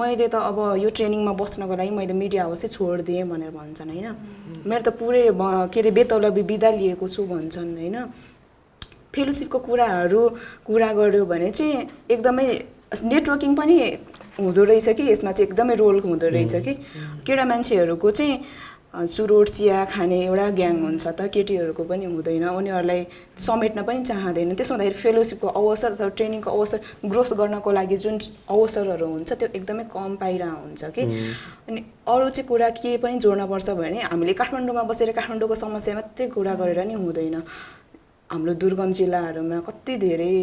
मैले त अब यो ट्रेनिङमा बस्नको लागि मैले मिडिया हाउसै छोड्दिए भनेर भन्छन् हैन मेरो त पुरै के रे बेतौलबी बिदा लिएको छु भन्छन् हैन फेलोशिपको कुरा गर्यो भने चाहिँ एकदमै नेटवर्किङ पनि हुँदो रहेछ कि यसमा चाहिँ एकदमै रोल हुँदो रहेछ कि केटा मान्छेहरुको चाहिँ चुरोट चिया खाने एउटा ग्याङ हुन्छ त केटीहरुको पनि हुँदैन उनीहरुलाई समेट्न पनि चाहदैन त्यसो हुँदाखेरि फेलोशिपको अवसर अथवा ट्रेनिङको अवसर ग्रोथ गर्नको लागि जुन अवसरहरु हुन्छ त्यो एकदमै कम पाइरा हुन्छ कि अनि अरु चाहिँ कुरा के पनि जोड्न पर्छ भने हामीले काठमाडौँमा बसेर काठमाडौँको समस्या मात्रै कुरा गरेर नि हुँदैन हाम्रो दुर्गम जिल्लाहरुमा कति धेरै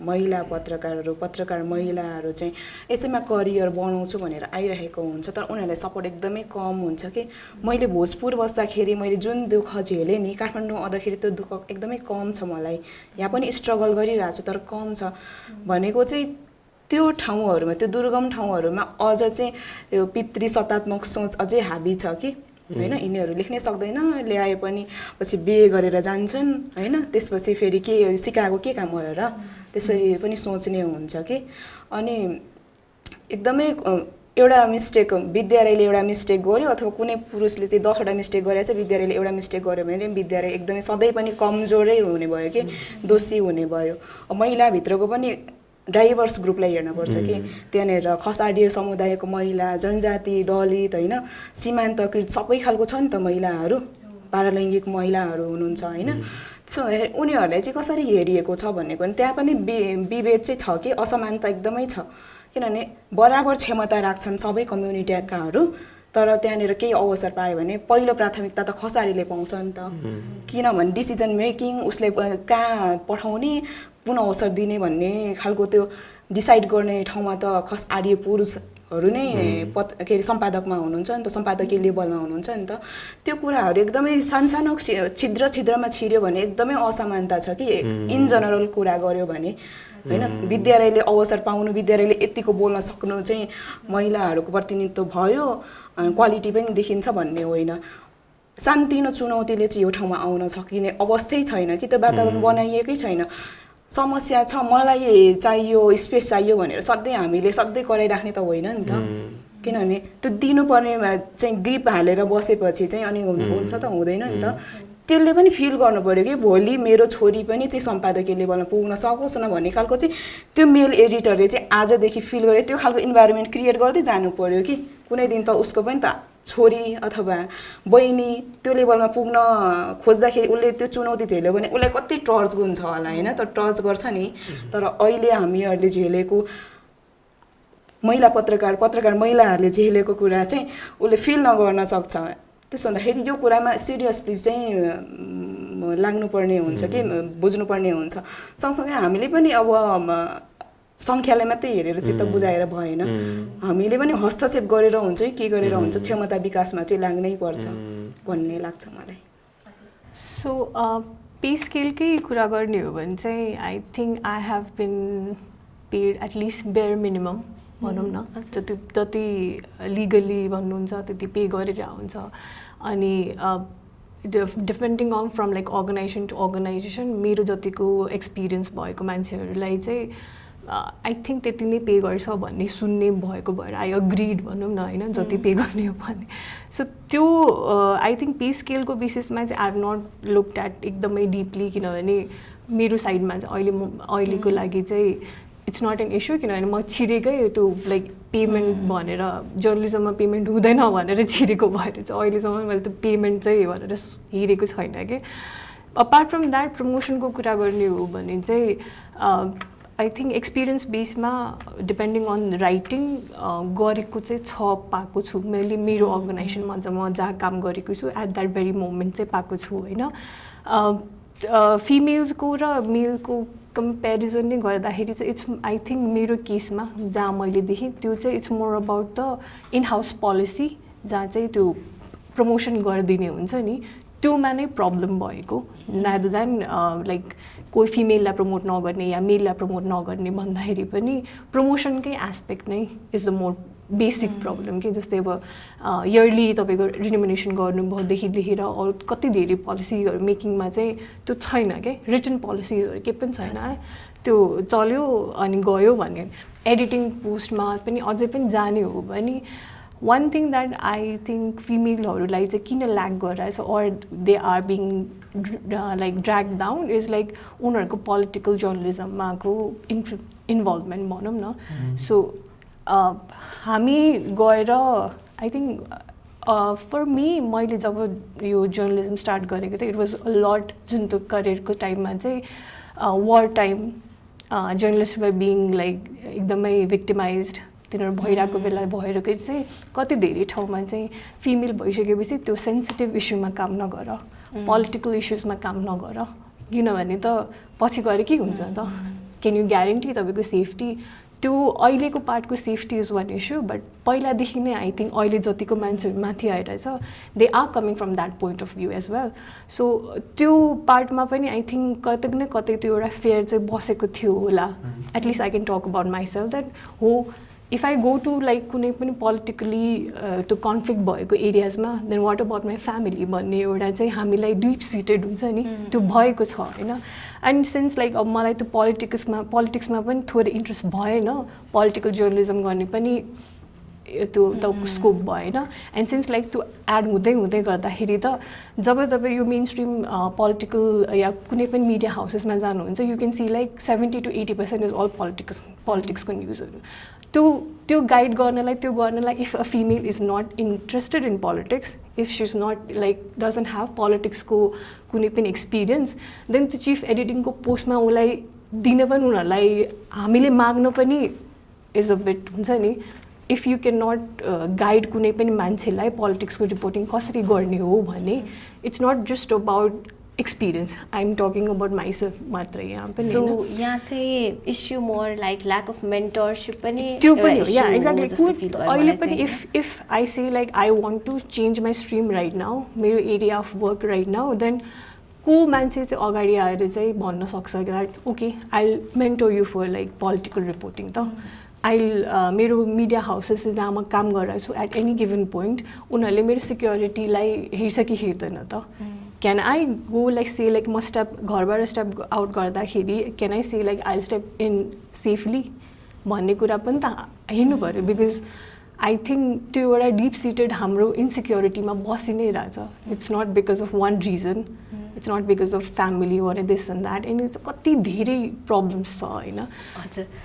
महिला पत्रकार महिलाहरु चाहिँ यसैमा करियर बनाउँछु भनेर आइरहेको हुन्छ तर उनीहरुलाई सपोर्ट एकदमै कम हुन्छ कि मैले भोजपुर बस्दाखेरि मैले जुन दुःख झेले नि काठमाडौँ आउँदाखेरि त्यो दुःख एकदमै कम छ मलाई यहाँ पनि स्ट्रगल गरिरहेको छु तर कम छ भनेको चाहिँ त्यो ठाउँहरुमा त्यो दुर्गम ठाउँहरुमा अझ चाहिँ त्यो पितृ सत्तात्मक सोच अझै हाबी छ कि हैन यिनीहरु लेख्नै सक्दैन ल्याए पनि पछि बिहे गरेर जान्छन् हैन त्यसपछि फेरि के सिकाएको के काम हो र त्यसरी पनि सोच्ने हुन्छ कि अनि एकदमै एउटा मिस्टेक विद्यालयले एउटा मिस्टेक गर्यो अथवा कुनै पुरुषले चाहिँ 10 वटा मिस्टेक गरेछ विद्यालयले एउटा मिस्टेक गर्यो भने विद्यालय एकदमै सधैं पनि कमजोरै हुने भयो कि दोषी हुने भयो महिला भित्रको पनि डाइभर्स ग्रुपलाई हेर्न पर्छ कि त्यहाँनेर खसाडीय समुदायको महिला जनजाति दलित हैन सीमान्तकृत सबै खालको छ नि त महिलाहरु पारालैंगिक महिलाहरु हुनुहुन्छ हैन सो उनीहरुलाई चाहिँ कसरी हेरिएको छ भनेको नि त्यहाँ पनि विभेद चाहिँ छ कि असमानता एकदमै छ किनभने बराबर क्षमता राख्छन् सबै कम्युनिटीकाहरु तर त्यहाँनिर केही अवसर पायो भने पहिलो प्राथमिकता त खसारीले पाउँछ नि त किनभने डिसिजन मेकिङ उसले कहाँ पठाउने कुन अवसर दिने भन्ने खालको त्यो डिसाइड गर्ने ठाउँमा त खसारी पुरुषहरू नै के अरे सम्पादकमा हुनुहुन्छ नि त सम्पादकीय लेभलमा हुनुहुन्छ नि त त्यो कुराहरू एकदमै सानसानो छिद्रमा छिर्यो भने एकदमै असमानता छ कि इन जनरल कुरा गर्यो भने हैन विद्यालयले अवसर पाउनु विद्यालयले यतिको बोल्न सक्नु चाहिँ महिलाहरूको प्रतिनिधित्व भयो क्वालिटी पनि देखिन्छ भन्ने होइन सानोतिनो चुनौतीले चाहिँ यो ठाउँमा आउन सकिने अवस्थै छैन कि त्यो वातावरण बनाइएकै छैन समस्या छ मलाई चाहियो स्पेस चाहियो भनेर सधैँ हामीले सधैँ कराइराख्ने त होइन नि त किनभने त्यो दिनुपर्नेमा चाहिँ ग्रिप हालेर बसेपछि चाहिँ अनि हुन्छ त हुँदैन नि त त्यसले पनि फिल गर्नु पर्यो कि भोलि मेरो छोरी पनि चाहिँ सम्पादकीय लेभलमा पुग्न सकोस् न भन्ने खालको चाहिँ त्यो मेल एडिटरले चाहिँ आजदेखि फिल गरे त्यो खालको इन्भाइरोमेन्ट क्रिएट गर्दै जानु पर्यो कि कुनै दिन त उसको पनि त छोरी अथवा बहिनी त्यो लेभलमा पुग्न खोज्दाखेरि उसले त्यो चुनौती झेल्यो भने उसलाई कति टर्च हुन्छ होला हैन त टर्च गर्छ नि तर अहिले हामीहरूले झेलेको महिला पत्रकार महिलाहरूले झेलेको कुरा चाहिँ उसले फिल नगर्न सक्छ त्यसो भन्दाखेरि यो कुरामा सिरियसली चाहिँ लाग्नुपर्ने हुन्छ कि बुझ्नुपर्ने हुन्छ सँगसँगै हामीले पनि अब सङ्ख्यालाई मात्रै हेरेर चित्त बुझाएर भएन हामीले पनि हस्तक्षेप गरेर हुन्छ के गरेर हुन्छ क्षमता विकासमा चाहिँ लाग्नै पर्छ भन्ने लाग्छ मलाई सो पे स्केलकै कुरा गर्ने हो भने चाहिँ I think I have been paid at least bare minimum भनौँ न जति लिगली भन्नुहुन्छ त्यति पे गरेर हुन्छ अनि depending on from like organization to organization मेरो जतिको एक्सपिरियन्स भएको मान्छेहरूलाई चाहिँ आई थिङ्क त्यति नै पे गर्छ भन्ने सुन्ने भएको भएर आई अग्रिड भनौँ न होइन जति पे गर्ने हो भने सो त्यो आई थिङ्क पे स्केलको बेसिसमा चाहिँ I have not looked at एकदमै डिपली किनभने मेरो साइडमा चाहिँ अहिलेको लागि चाहिँ इट्स नट एन इस्यु किनभने म छिरेकै त्यो लाइक पेमेन्ट भनेर जर्नलिजममा पेमेन्ट हुँदैन भनेर छिरेको भएर चाहिँ अहिलेसम्म मैले त्यो पेमेन्ट चाहिँ भनेर हेरेको छैन कि अपार्ट फ्रम द्याट प्रमोसनको कुरा गर्ने हो भने चाहिँ आई थिङ्क एक्सपिरियन्स बेसमा डिपेन्डिङ अन राइटिङ गरेको चाहिँ पाएको छु मैले मेरो अर्गनाइजेसनमा म जहाँ काम गरेको छु एट द्याट भेरी मोमेन्ट चाहिँ पाएको छु होइन फिमेल्सको र मेलको कम्पेरिजन नै गर्दाखेरि चाहिँ इट्स आई थिङ्क मेरो केसमा जहाँ मैले देखेँ त्यो चाहिँ it's more about the in house policy जहाँ चाहिँ त्यो प्रमोसन गरिदिने हुन्छ नि त्योमा नै प्रब्लम भएको रादर देन लाइक कोही फिमेललाई प्रमोट नगर्ने या मेललाई प्रमोट नगर्ने भन्दाखेरि पनि प्रमोसनकै एस्पेक्ट नै is the more basic problem कि जस्तै अब इयरली तपाईँको रिनोमिनेसन गर्नुभयोदेखि लिएर अरू कति धेरै पोलिसीहरू मेकिङमा चाहिँ त्यो छैन क्या रिटन पोलिसिजहरू केही पनि छैन त्यो चल्यो अनि गयो भने एडिटिङ पोस्टमा पनि अझै पनि जाने हो भने one thing that I think फिमेलहरूलाई चाहिँ किन ल्याक गरिरहेछ or they are being like drag down is like उनीहरूको पोलिटिकल जर्नलिजममाको इन्भल्भमेन्ट भनौँ न सो हामी गएर आई थिङ्क फर मी मैले जब यो जर्नलिजम स्टार्ट गरेको थिएँ इट वाज अ लट जुन त्यो करियरको टाइममा चाहिँ war time journalist by being like एकदमै भिक्टिमाइज्ड तिनीहरू भइरहेको बेला भइरहेको चाहिँ कति धेरै ठाउँमा चाहिँ फिमेल भइसकेपछि त्यो सेन्सिटिभ इस्युमा काम नगर पोलिटिकल इस्युजमा काम नगर किनभने त पछि गएर के हुन्छ त क्यान यु ग्यारेन्टी तपाईँको सेफ्टी त्यो अहिलेको पार्टको safety is one issue but पहिलादेखि नै आई थिङ्क अहिले जतिको मान्छेहरू माथि आइरहेछ they are coming from that point of view as well so त्यो पार्टमा पनि आई थिङ्क कतै न कतै त्यो एउटा फेयर चाहिँ बसेको थियो होला at least I can talk about myself that हो if I go to like कुनै पनि पोलिटिकली त्यो कन्फ्लिक्ट भएको एरियाजमा then what about my family भन्ने एउटा चाहिँ हामीलाई डिप सिटेड हुन्छ नि त्यो भएको छ होइन एन्ड सिन्स लाइक अब मलाई त्यो पोलिटिक्समा पनि थोरै इन्ट्रेस्ट भएन पोलिटिकल जर्नलिजम गर्ने पनि त्यो त स्कोप भएन एन्ड सिन्स लाइक त्यो एड हुँदै गर्दाखेरि त जब तपाईँ यो मेन स्ट्रिम पोलिटिकल या कुनै पनि मिडिया हाउसेसमा जानुहुन्छ you can see like 70 to 80% is all पोलिटिक्सको न्युजहरू त्यो गाइड गर्नलाई if a female is not interested in politics if she is not like doesn't have पोलिटिक्सको कुनै पनि एक्सपिरियन्स देन त्यो चिफ एडिटिङको पोस्टमा उसलाई दिन पनि उनीहरूलाई हामीले माग्न पनि इज अ बिट हुन्छ नि if you can not guide कुनै पनि मान्छेलाई पोलिटिक्सको रिपोर्टिङ कसरी गर्ने हो भने it's not just about experience. I'm talking about myself मात्रै यहाँ पनि So यहाँ चाहिँ issue more like lack of mentorship पनि त्यो पनि हो. Yeah, issue exactly. जस्तो feel भयो अहिले मलाई पनि चाहिँ if I say like I want to change my stream right now, मेरो area of work right now, then को मान्छे चाहिँ अगाडि आएर चाहिँ भन्न सक्छ that okay, I'll mentor you for like political reporting त मेरो मिडिया हाउसेस जहाँ म काम गरिरहेको छु एट एनी गिभन पोइन्ट उनीहरूले मेरो सिक्योरिटीलाई हेर्छ कि हेर्दैन त can I go like say like म घरबाट स्टेप आउट गर्दाखेरि can I say like I step in safely भन्ने कुरा पनि त हेर्नु पऱ्यो बिकज आई थिङ्क त्यो एउटा डिप सिटेड हाम्रो इन्सिक्योरिटीमा बसि नै रहेछ it's not because of one reason it's not because of family or this and that and कति धेरै प्रब्लम्स छ होइन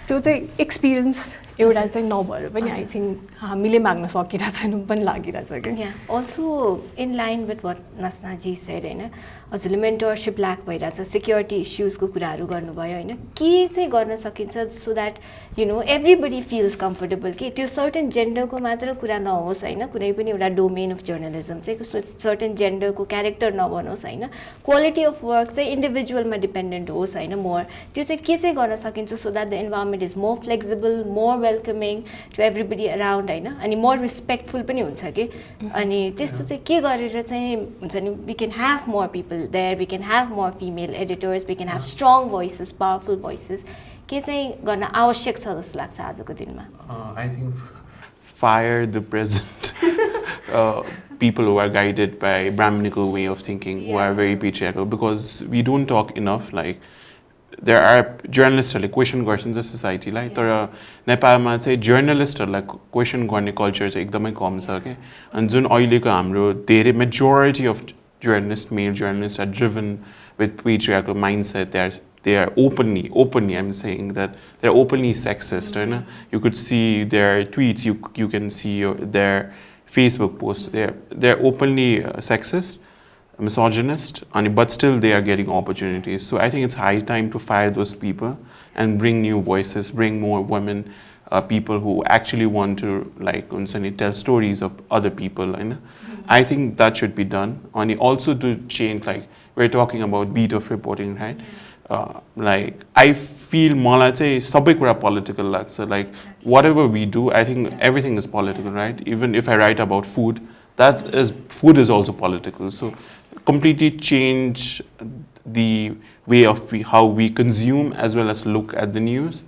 त्यो चाहिँ एक्सपिरियन्स एउटा चाहिँ नभएर पनि आई थिङ्क हामीले माग्न सकिरहेको छैनौँ पनि लागिरहेछ क्या also in line with what नसनाजी सेड होइन हजुरले मेन्टरसिप ल्याक भइरहेछ सिक्योरिटी इस्युजको कुराहरू गर्नुभयो होइन के चाहिँ गर्न सकिन्छ so that you know everybody feels comfortable कि त्यो सर्टेन जेन्डरको मात्र कुरा नहोस् होइन कुनै पनि एउटा डोमेन अफ जर्नलिजम चाहिँ कस्तो सर्टेन जेन्डरको क्यारेक्टर नबनोस् होइन क्वालिटी अफ वर्क चाहिँ इन्डिभिजुअलमा डिपेन्डेन्ट होस् होइन मोर त्यो चाहिँ के चाहिँ गर्न सकिन्छ so that the environment is more flexible more welcoming to everybody around होइन अनि मोर रिस्पेक्टफुल पनि हुन्छ कि अनि त्यस्तो चाहिँ के गरेर चाहिँ हुन्छ नि we can have more people there we can have more female editors we can have strong voices powerful voices के चाहिँ गर्न आवश्यक छ जस्तो लाग्छ आजको दिनमा I think fire the present people who are guided by Brahminical way of thinking, who are very patriarchal, because we don't talk enough. Like there are journalists like question गर्छन् the society like तर नेपालमा चाहिँ जर्नलिस्टहरूलाई question गर्ने culture चाहिँ एकदमै कम छ के अनि जुन अहिलेको हाम्रो धेरै majority of journalists male journalists are driven with patriarchal mindset. They are openly I'm saying that they're openly sexist. Right? You could see their tweets, you can see their Facebook posts, they're openly sexist, misogynist, but still they are getting opportunities. So I think it's high time to fire those people and bring new voices, bring more women, people who actually want to like tell stories of other people. I think that should be done. And also to change, like we're talking about beat of reporting, right? Like I feel मलाई चाहिँ सबै कुरा political लाग्छ like whatever we do I think everything is political right even if I write about food food is also political so completely change the way of how we consume as well as look at the news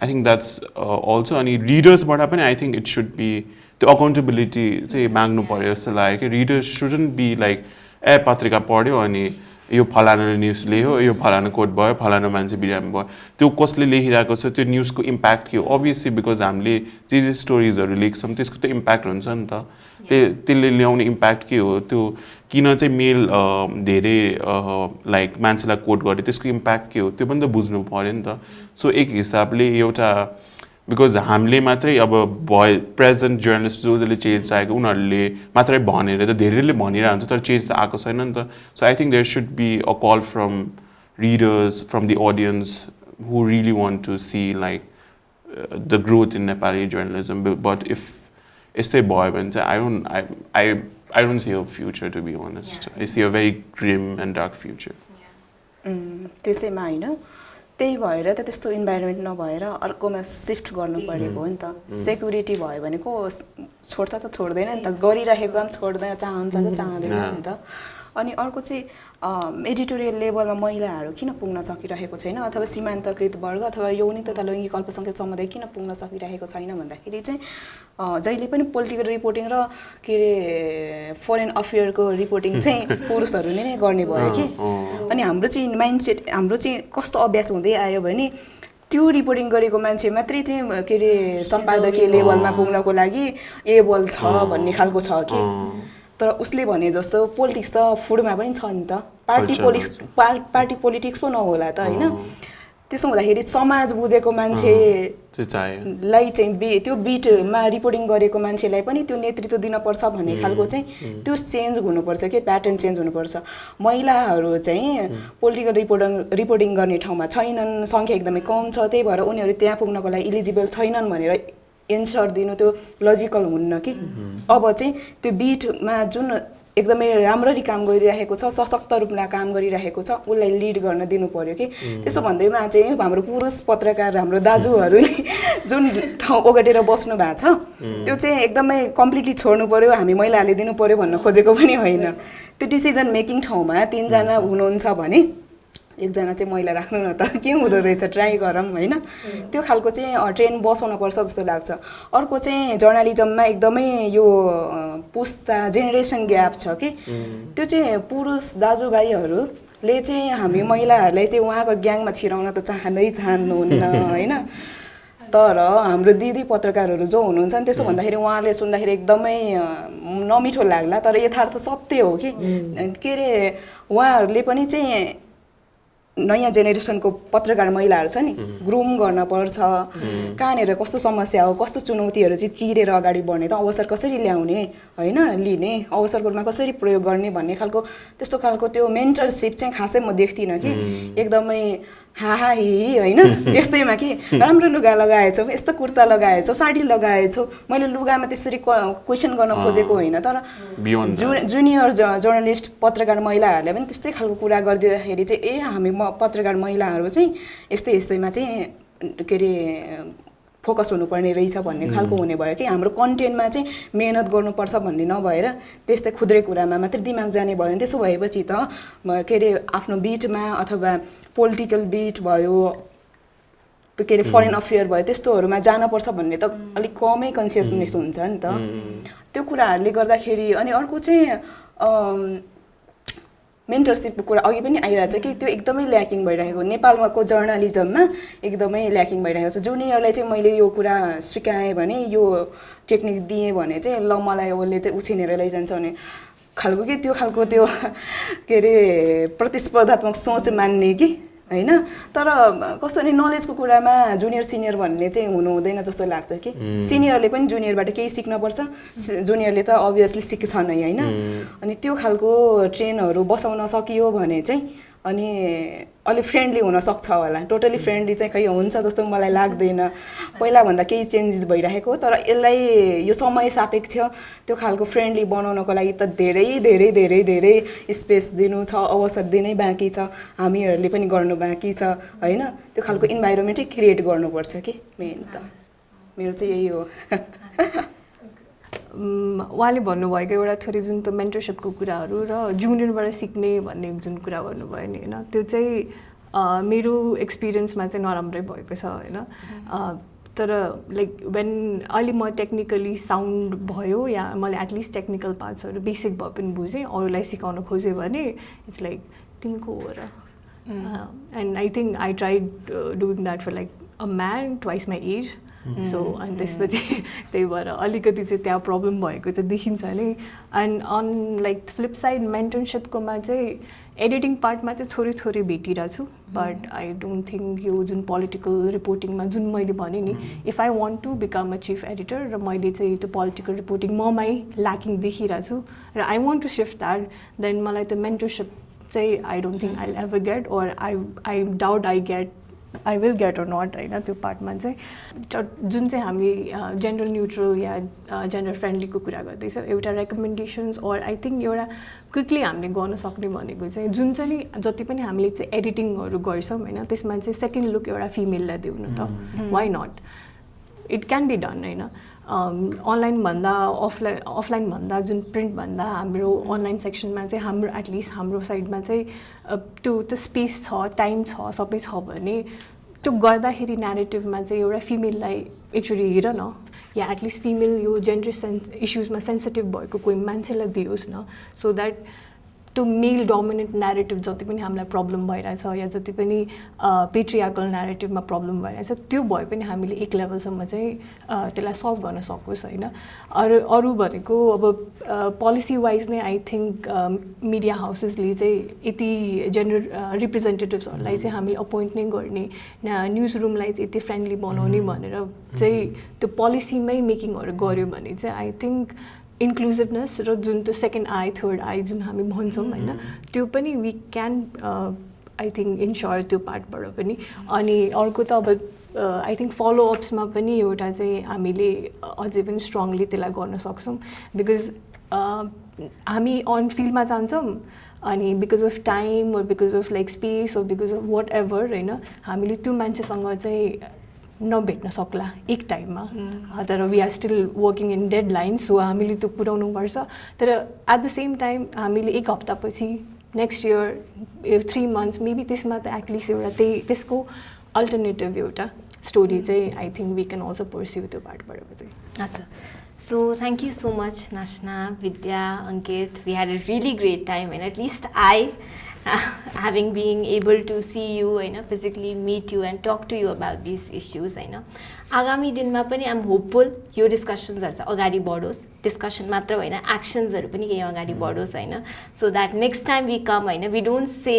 I think that's also अनि readers बाट पनि I think it should be the accountability चाहिँ माग्नु पर्यो जस्तो लाग्यो readers shouldn't be like पत्रिका पढ्यो अनि यो फलाना न्युज लेख्यो यो फलाना कोट भयो फलाना मान्छे बिरामी भयो त्यो कसले लेखिरहेको छ त्यो न्युजको इम्प्याक्ट के हो अभियसली बिकज हामीले जे स्टोरिजहरू लेख्छौँ त्यसको त इम्प्याक्ट हुन्छ नि त त्यसले ल्याउने इम्प्याक्ट के हो त्यो किन चाहिँ मेल धेरै लाइक मान्छेलाई कोट गरे त्यसको इम्प्याक्ट के हो त्यो पनि त बुझ्नु पर्यो नि त सो एक हिसाबले एउटा बिकज हामीले मात्रै अब प्रेजेन्ट जर्नलिस्ट जसले चेन्ज आएको उनीहरूले मात्रै भनेर त धेरैले भनिरहेको हुन्छ तर चेन्ज त आएको छैन नि त so I think there should be a call from readers from the audience who really want to see like the growth in Nepali journalism but if यस्तै भयो भने चाहिँ I don't see a future to be honest. I see a very grim and dark future. त्यसैमा हैन त्यही भएर त त्यस्तो इन्भाइरोमेन्ट नभएर अर्कोमा शिफ्ट गर्नु परेको हो नि त सेक्युरिटी भयो भने को छोड्छ त छोड्दैन नि त गरिरहेको काम छोड्दैन चाहन्छ त चाहदैन नि त अनि अर्को चाहिँ एडिटोरियल लेभलमा महिलाहरू किन पुग्न सकिरहेको छैन अथवा सीमान्तकृत वर्ग अथवा यौनिक तथा लैङ्गिक अल्पसङ्ख्यक समुदाय किन पुग्न सकिरहेको छैन भन्दाखेरि चाहिँ जहिले पनि पोलिटिकल रिपोर्टिङ र के अरे फरेन अफेयरको रिपोर्टिङ चाहिँ पुरुषहरूले नै गर्ने भयो कि अनि हाम्रो चाहिँ माइन्डसेट हाम्रो चाहिँ कस्तो अभ्यास हुँदै आयो भने त्यो रिपोर्टिङ गरेको मान्छे मात्रै चाहिँ के अरे सम्पादकीय लेभलमा पुग्नको लागि एबल छ भन्ने खालको छ कि तर उसले भने जस्तो पोलिटिक्स त फुडमा पनि छ नि त पार्टी पोलिटिक्स पो नहोला त हैन त्यसो हुँदाखेरि समाज बुझेको मान्छेलाई चाहिँ त्यो बिटमा रिपोर्टिङ गरेको मान्छेलाई पनि त्यो नेतृत्व दिनुपर्छ भन्ने खालको चाहिँ त्यो चेन्ज हुनुपर्छ के प्याटर्न चेन्ज हुनुपर्छ महिलाहरू चाहिँ पोलिटिकल रिपोर्टिङ गर्ने ठाउँमा छैनन् संख्या एकदमै कम छ त्यही भएर उनीहरू त्यहाँ पुग्नको लागि इलिजिबल छैनन् भनेर एन्सर दिनु त्यो लजिकल हुन्न कि अब चाहिँ त्यो बिटमा जुन एकदमै राम्ररी काम गरिरहेको छ सशक्त रूपमा काम गरिरहेको छ उसलाई लिड गर्न दिनु पर्यो कि त्यसो भन्दैमा चाहिँ हाम्रो पुरुष पत्रकार हाम्रो दाजुहरूले जुन ठाउँ ओगटेर बस्नु भएको छ त्यो चाहिँ एकदमै कम्प्लिटली छोड्नु पर्यो हामी महिलाहरूले दिनु पर्यो भन्न खोजेको पनि होइन त्यो डिसिजन मेकिङ ठाउँमा 3 जना हुनुहुन्छ भने एकजना चाहिँ महिला राख्नु न त के हुँदो रहेछ ट्राई गरौँ होइन त्यो खालको चाहिँ ट्रेन बसाउन पर्छ जस्तो लाग्छ अर्को चाहिँ जर्नलिजममा एकदमै यो पुस्ता जेनेरेसन ग्याप छ कि त्यो चाहिँ पुरुष दाजुभाइहरूले चाहिँ हामी महिलाहरूलाई चाहिँ उहाँको ग्याङमा छिराउन त चाहनुहुन्न होइन तर हाम्रो दिदी पत्रकारहरू जो हुनुहुन्छ नि त्यसो भन्दाखेरि उहाँहरूले सुन्दाखेरि एकदमै नमिठो लाग्ला तर यथार्थ सत्य हो कि के अरे उहाँहरूले पनि चाहिँ नयाँ जेनेरेसनको पत्रकार महिलाहरू छ नि ग्रुम गर्न पर्छ कहाँनिर कस्तो समस्या हो कस्तो चुनौतीहरू चाहिँ चिरेर अगाडि बढ्ने त अवसर कसरी ल्याउने होइन लिने अवसरमा कसरी प्रयोग गर्ने भन्ने खालको त्यस्तो खालको त्यो मेन्टरसिप चाहिँ खासै म देख्दिनँ कि एकदमै हाहा हि होइन यस्तैमा कि राम्रो लुगा लगाएछौ यस्तो कुर्ता लगाएछौ साडी लगाएछौ मैले लुगामा त्यसरी क्वेसन गर्न खोजेको होइन तर जुनियर जर्नलिस्ट पत्रकार महिलाहरूले पनि त्यस्तै खालको कुरा गरिदिँदाखेरि चाहिँ ए हामी पत्रकार महिलाहरू चाहिँ यस्तैमा चाहिँ के अरे फोकस हुनुपर्ने रहेछ भन्ने खालको हुने भयो कि हाम्रो कन्टेन्टमा चाहिँ मेहनत गर्नुपर्छ भन्ने नभएर त्यस्तै खुद्रै कुरामा मात्रै दिमाग जाने भयो नि त्यसो भएपछि त के अरे आफ्नो बिटमा अथवा पोलिटिकल बिट भयो के अरे फरेन अफेयर भयो त्यस्तोहरूमा जानुपर्छ भन्ने त अलिक कमै कन्सियसनेस हुन्छ नि त त्यो कुराहरूले गर्दाखेरि अनि अर्को चाहिँ मेन्टरसिपको कुरा अघि पनि आइरहेछ कि त्यो एकदमै ल्याकिङ भइरहेको नेपालको जर्नलिजममा एकदमै ल्याकिङ भइरहेको छ जुनियरलाई चाहिँ मैले यो कुरा सिकाएँ भने यो टेक्निक दिएँ भने चाहिँ ल मलाई उसले चाहिँ उछिनेर लैजान्छ भने खालको कि त्यो खालको त्यो के अरे प्रतिस्पर्धात्मक सोच मान्ने कि होइन तर कस्तो नि नलेजको कुरामा जुनियर सिनियर भन्ने चाहिँ हुनु हुँदैन जस्तो लाग्छ कि सिनियरले पनि जुनियरबाट केही सिक्नुपर्छ जुनियरले त अभियसली सिक्छ नै होइन अनि त्यो खालको ट्रेनहरू बसाउन सकियो भने चाहिँ अनि अलि फ्रेन्डली हुन सक्छ होला टोटली फ्रेन्डली चाहिँ खै हुन्छ जस्तो मलाई लाग्दैन पहिलाभन्दा केही चेन्जेस भइरहेको तर यसलाई यो समय सापेक्ष त्यो खालको फ्रेन्डली बनाउनको लागि त धेरै धेरै धेरै धेरै स्पेस दिनु छ अवसर दिनै बाँकी छ हामीहरूले पनि गर्नु बाँकी छ होइन त्यो खालको इन्भाइरोमेन्टै क्रिएट गर्नुपर्छ कि मेन त मेरो चाहिँ यही हो उहाँले भन्नुभएको एउटा थोरै जुन त मेन्टरसिपको कुराहरू र जुनियरबाट सिक्ने भन्ने जुन कुरा गर्नुभयो नि होइन त्यो चाहिँ मेरो एक्सपिरियन्समा चाहिँ नराम्रै भएको छ होइन तर लाइक वेन अहिले म टेक्निकली साउन्ड भयो या मैले एटलिस्ट टेक्निकल पार्ट्सहरू बेसिक भए पनि बुझेँ अरूलाई सिकाउन खोजेँ भने इट्स लाइक तिमीको हो र and I think I tried doing that for like a man twice my age so अनि त्यसपछि त्यही भएर अलिकति चाहिँ त्यहाँ प्रब्लम भएको चाहिँ देखिन्छ नि and on like flip side मेन्टरसिपकोमा चाहिँ एडिटिङ पार्टमा चाहिँ थोरै भेटिरहेको छु बट आई डोन्ट थिङ्क यो जुन पोलिटिकल रिपोर्टिङमा जुन मैले भनेँ नि if I want to become a chief editor र मैले चाहिँ त्यो पोलिटिकल रिपोर्टिङ ममै ल्याकिङ देखिरहेको छु र I want to shift that then मलाई त्यो मेन्टरसिप चाहिँ I don't think I ever get or I doubt I will get or not होइन त्यो पार्टमा चाहिँ जुन चाहिँ हामी जेन्डर न्युट्रल या जेन्डर फ्रेन्डलीको कुरा गर्दैछ एउटा रेकमेन्डेसन्स अर आई थिङ्क एउटा क्विकली हामीले गर्न सक्ने भनेको चाहिँ जुन चाहिँ नि जति पनि हामीले चाहिँ एडिटिङहरू गर्छौँ होइन त्यसमा चाहिँ सेकेन्ड लुक एउटा फिमेललाई दिउँ न त why not it can be done होइन अनलाइन भन्दा अफलाइन भन्दा जुन प्रिन्ट भन्दा हाम्रो अनलाइन सेक्सनमा चाहिँ हाम्रो एटलिस्ट हाम्रो साइडमा चाहिँ त्यो स्पेस छ टाइम छ सबै छ भने त्यो गर्दाखेरि न्यारेटिभमा चाहिँ एउटा फिमेललाई एक्चुली हेर न या एटलिस्ट फिमेल यो जेन्डर इस्युजमा सेन्सिटिभ भएको कोही मान्छेलाई दियोस् न सो द्याट त्यो मेल डोमिनेन्ट न्यारेटिभ जति पनि हामीलाई प्रब्लम भइरहेछ या जति पनि पेट्रियार्कल न्यारेटिभमा प्रब्लम भइरहेछ त्यो भए पनि हामीले एक लेभलसम्म चाहिँ त्यसलाई सल्भ गर्न सकोस् होइन अरू भनेको अब पोलिसी वाइज नै आई थिङ्क मिडिया हाउसेसले चाहिँ यति जेन्डर रिप्रेजेन्टेटिभ्सहरूलाई चाहिँ हामीले अपोइन्ट नै गर्ने न्युज रुमलाई चाहिँ यति फ्रेन्डली बनाउने भनेर चाहिँ त्यो पोलिसीमै मेकिङहरू गऱ्यो भने चाहिँ आई थिङ्क इन्क्लुसिभनेस र जुन त्यो सेकेन्ड आई थर्ड आई जुन हामी भन्छौँ होइन त्यो पनि we can I think ensure त्यो पार्टबाट पनि अनि अर्को त अब आई थिङ्क फलोअप्समा पनि एउटा चाहिँ हामीले अझै पनि स्ट्रङली त्यसलाई गर्न सक्छौँ बिकज हामी अन फिल्डमा जान्छौँ अनि because of time or because of like space or because of whatever होइन हामीले त्यो मान्छेसँग चाहिँ नभेट्न सक्ला एक टाइममा तर we are still working in deadline so हामीले त्यो पुऱ्याउनुपर्छ तर एट द सेम टाइम हामीले एक हप्तापछि नेक्स्ट इयर 3 months मेबी त्यसमा त एटलिस्ट एउटा त्यसको अल्टरनेटिभ एउटा स्टोरी चाहिँ I think we can also pursue त्यो पार्टबाट चाहिँ अच्छा so thank you so much Nasana, Bidhya, Ankit. We had a really great time and at least I having being able to see you physically meet you and talk to you about these issues आगामी दिनमा पनि आइ am hopeful यो डिस्कसन्सहरू चाहिँ अगाडि बढोस् discussion मात्र होइन एक्सन्सहरू पनि केही अगाडि बढोस् होइन so that next time we come होइन we don't say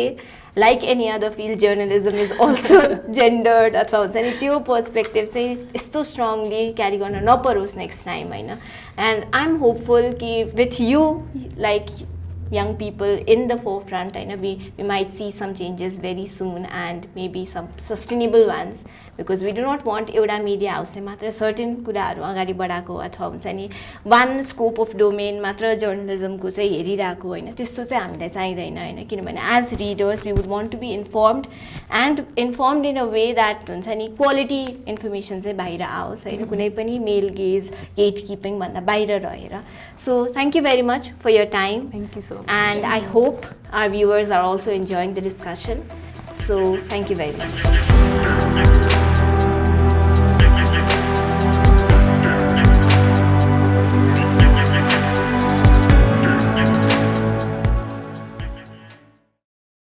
like any other field journalism is also gendered अथवा हुन्छ नि त्यो पर्सपेक्टिभ चाहिँ यस्तो स्ट्रङली क्यारी गर्न नपरोस् नेक्स्ट टाइम होइन एन्ड आई एम होपफुल कि with you like young people in the forefront we might see some changes very soon and maybe some sustainable ones because we do not want एउटा media house ले मात्र certain कुराहरू अगाडि बढाएको अथवा हुन्छ नि one scope of domain मात्र journalism को चाहिँ हेरिरहेको होइन त्यस्तो चाहिँ हामीलाई चाहिँदैन होइन किनभने as readers we would want to be informed and informed in a way that हुन्छ नि quality information चाहिँ बाहिर आओस् होइन कुनै पनि male gaze gatekeeping भन्दा बाहिर रहेर so thank you very much for your time. Thank you so much. And I hope our viewers are also enjoying the discussion. So, thank you very much.